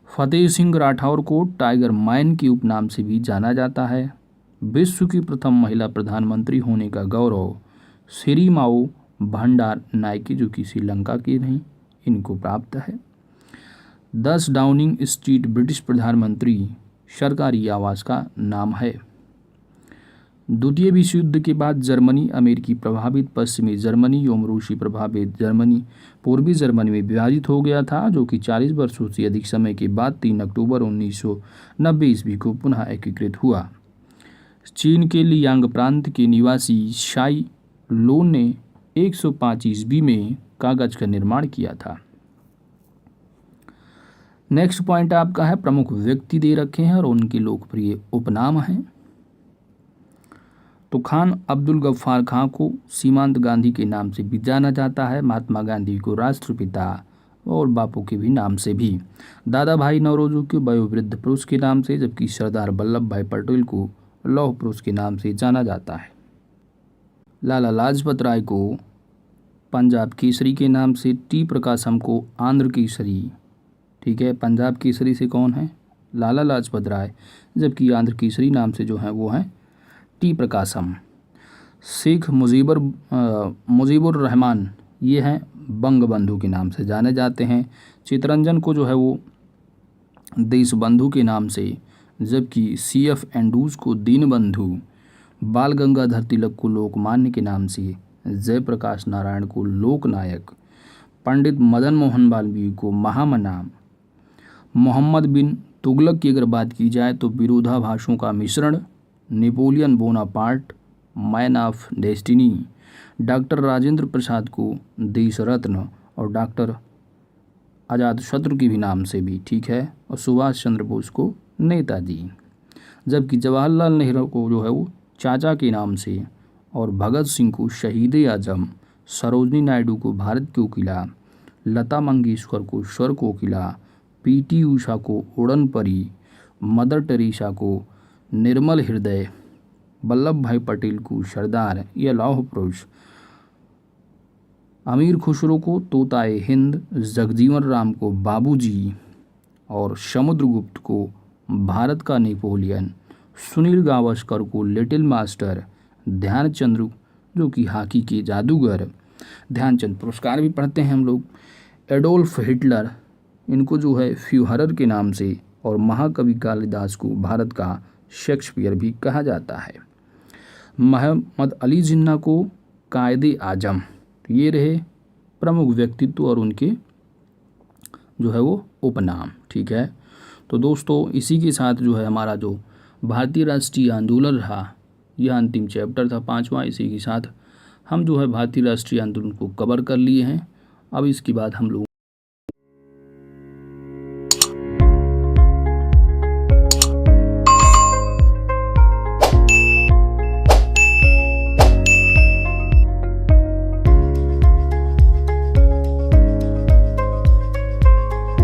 फतेह सिंह राठौर को टाइगर मैन के उपनाम से भी जाना जाता है। विश्व की प्रथम महिला प्रधानमंत्री होने का गौरव श्री माओ भंडार नायके जो कि श्रीलंका की नहीं, इनको प्राप्त है। 10 डाउनिंग स्ट्रीट ब्रिटिश प्रधानमंत्री सरकारी आवास का नाम है। द्वितीय विश्व युद्ध के बाद जर्मनी अमेरिकी प्रभावित पश्चिमी जर्मनी एवं रूसी प्रभावित जर्मनी पूर्वी जर्मनी में विभाजित हो गया था, जो कि 40 वर्षों से अधिक समय के बाद 3 अक्टूबर 1990 ईस्वी को पुनः एकीकृत हुआ। चीन के लियांग प्रांत के निवासी शाई लोन ने 105 ईस्वी में कागज का निर्माण किया था। नेक्स्ट पॉइंट आपका है प्रमुख व्यक्ति दे रखे हैं और उनके लोकप्रिय उपनाम हैं। तो खान अब्दुल गफ्फार खां को सीमांत गांधी के नाम से भी जाना जाता है। महात्मा गांधी को राष्ट्रपिता और बापू के भी नाम से भी। दादा भाई नौरोजी को वयोवृद्ध पुरुष के नाम से, जबकि सरदार वल्लभ भाई पटेल को लौह पुरुष के नाम से जाना जाता है। लाला लाजपत राय को पंजाब केसरी के नाम से, टी प्रकाशम को आंध्र केसरी, ठीक है। पंजाब केसरी से कौन है? लाला लाजपत राय, जबकि आंध्र केसरी नाम से जो है वो है टी प्रकाशम। शेख मुजीबुर रहमान, ये हैं बंग बंधु के नाम से जाने जाते हैं। चितरंजन को जो है वो देश बंधु के नाम से, जबकि CF एंड्रूज को दीनबंधु, बाल गंगाधर तिलक को लोकमान्य के नाम से, जयप्रकाश नारायण को लोकनायक, पंडित मदन मोहन मालवीय को महामना, मोहम्मद बिन तुगलक की अगर बात की जाए तो विरोधाभासों का मिश्रण, Napoleon Bonaparte, man of destiny, doctor Rajendra Prasad को देश रत्न और डॉक्टर आज़ाद शत्रु के भी नाम से भी, ठीक है, और सुभाष चंद्र बोस को नेताजी, जबकि जवाहरलाल नेहरू को जो है वो चाचा के नाम से, और भगत सिंह को शहीद आजम, सरोजनी नायडू को भारत की कोकिला, लता मंगेशकर को स्वर कोकिला, PT उषा को उड़न परी, मदर टेरेसा को निर्मल हृदय, वल्लभ भाई पटेल को सरदार या लौह पुरुष, अमीर खुसरो को तोताए हिंद, जगजीवन राम को बाबूजी, और समुद्रगुप्त को भारत का नेपोलियन, सुनील गावस्कर को लिटिल मास्टर, ध्यानचंद्र जो कि हॉकी के जादूगर, ध्यानचंद पुरस्कार भी पढ़ते हैं हम लोग, एडोल्फ हिटलर, इनको जो है फ्यूहरर के नाम से, और महाकवि कालिदास को भारत का शेक्सपियर भी कहा जाता है। मोहम्मद अली जिन्ना को कायदे आजम, ये रहे प्रमुख व्यक्तित्व और उनके जो है वो उपनाम, ठीक है। तो दोस्तों इसी के साथ जो है हमारा जो भारतीय राष्ट्रीय आंदोलन रहा, यह अंतिम चैप्टर था 5वां, इसी के साथ हम जो है भारतीय राष्ट्रीय आंदोलन को कवर कर लिए हैं। अब इसके बाद हम लोग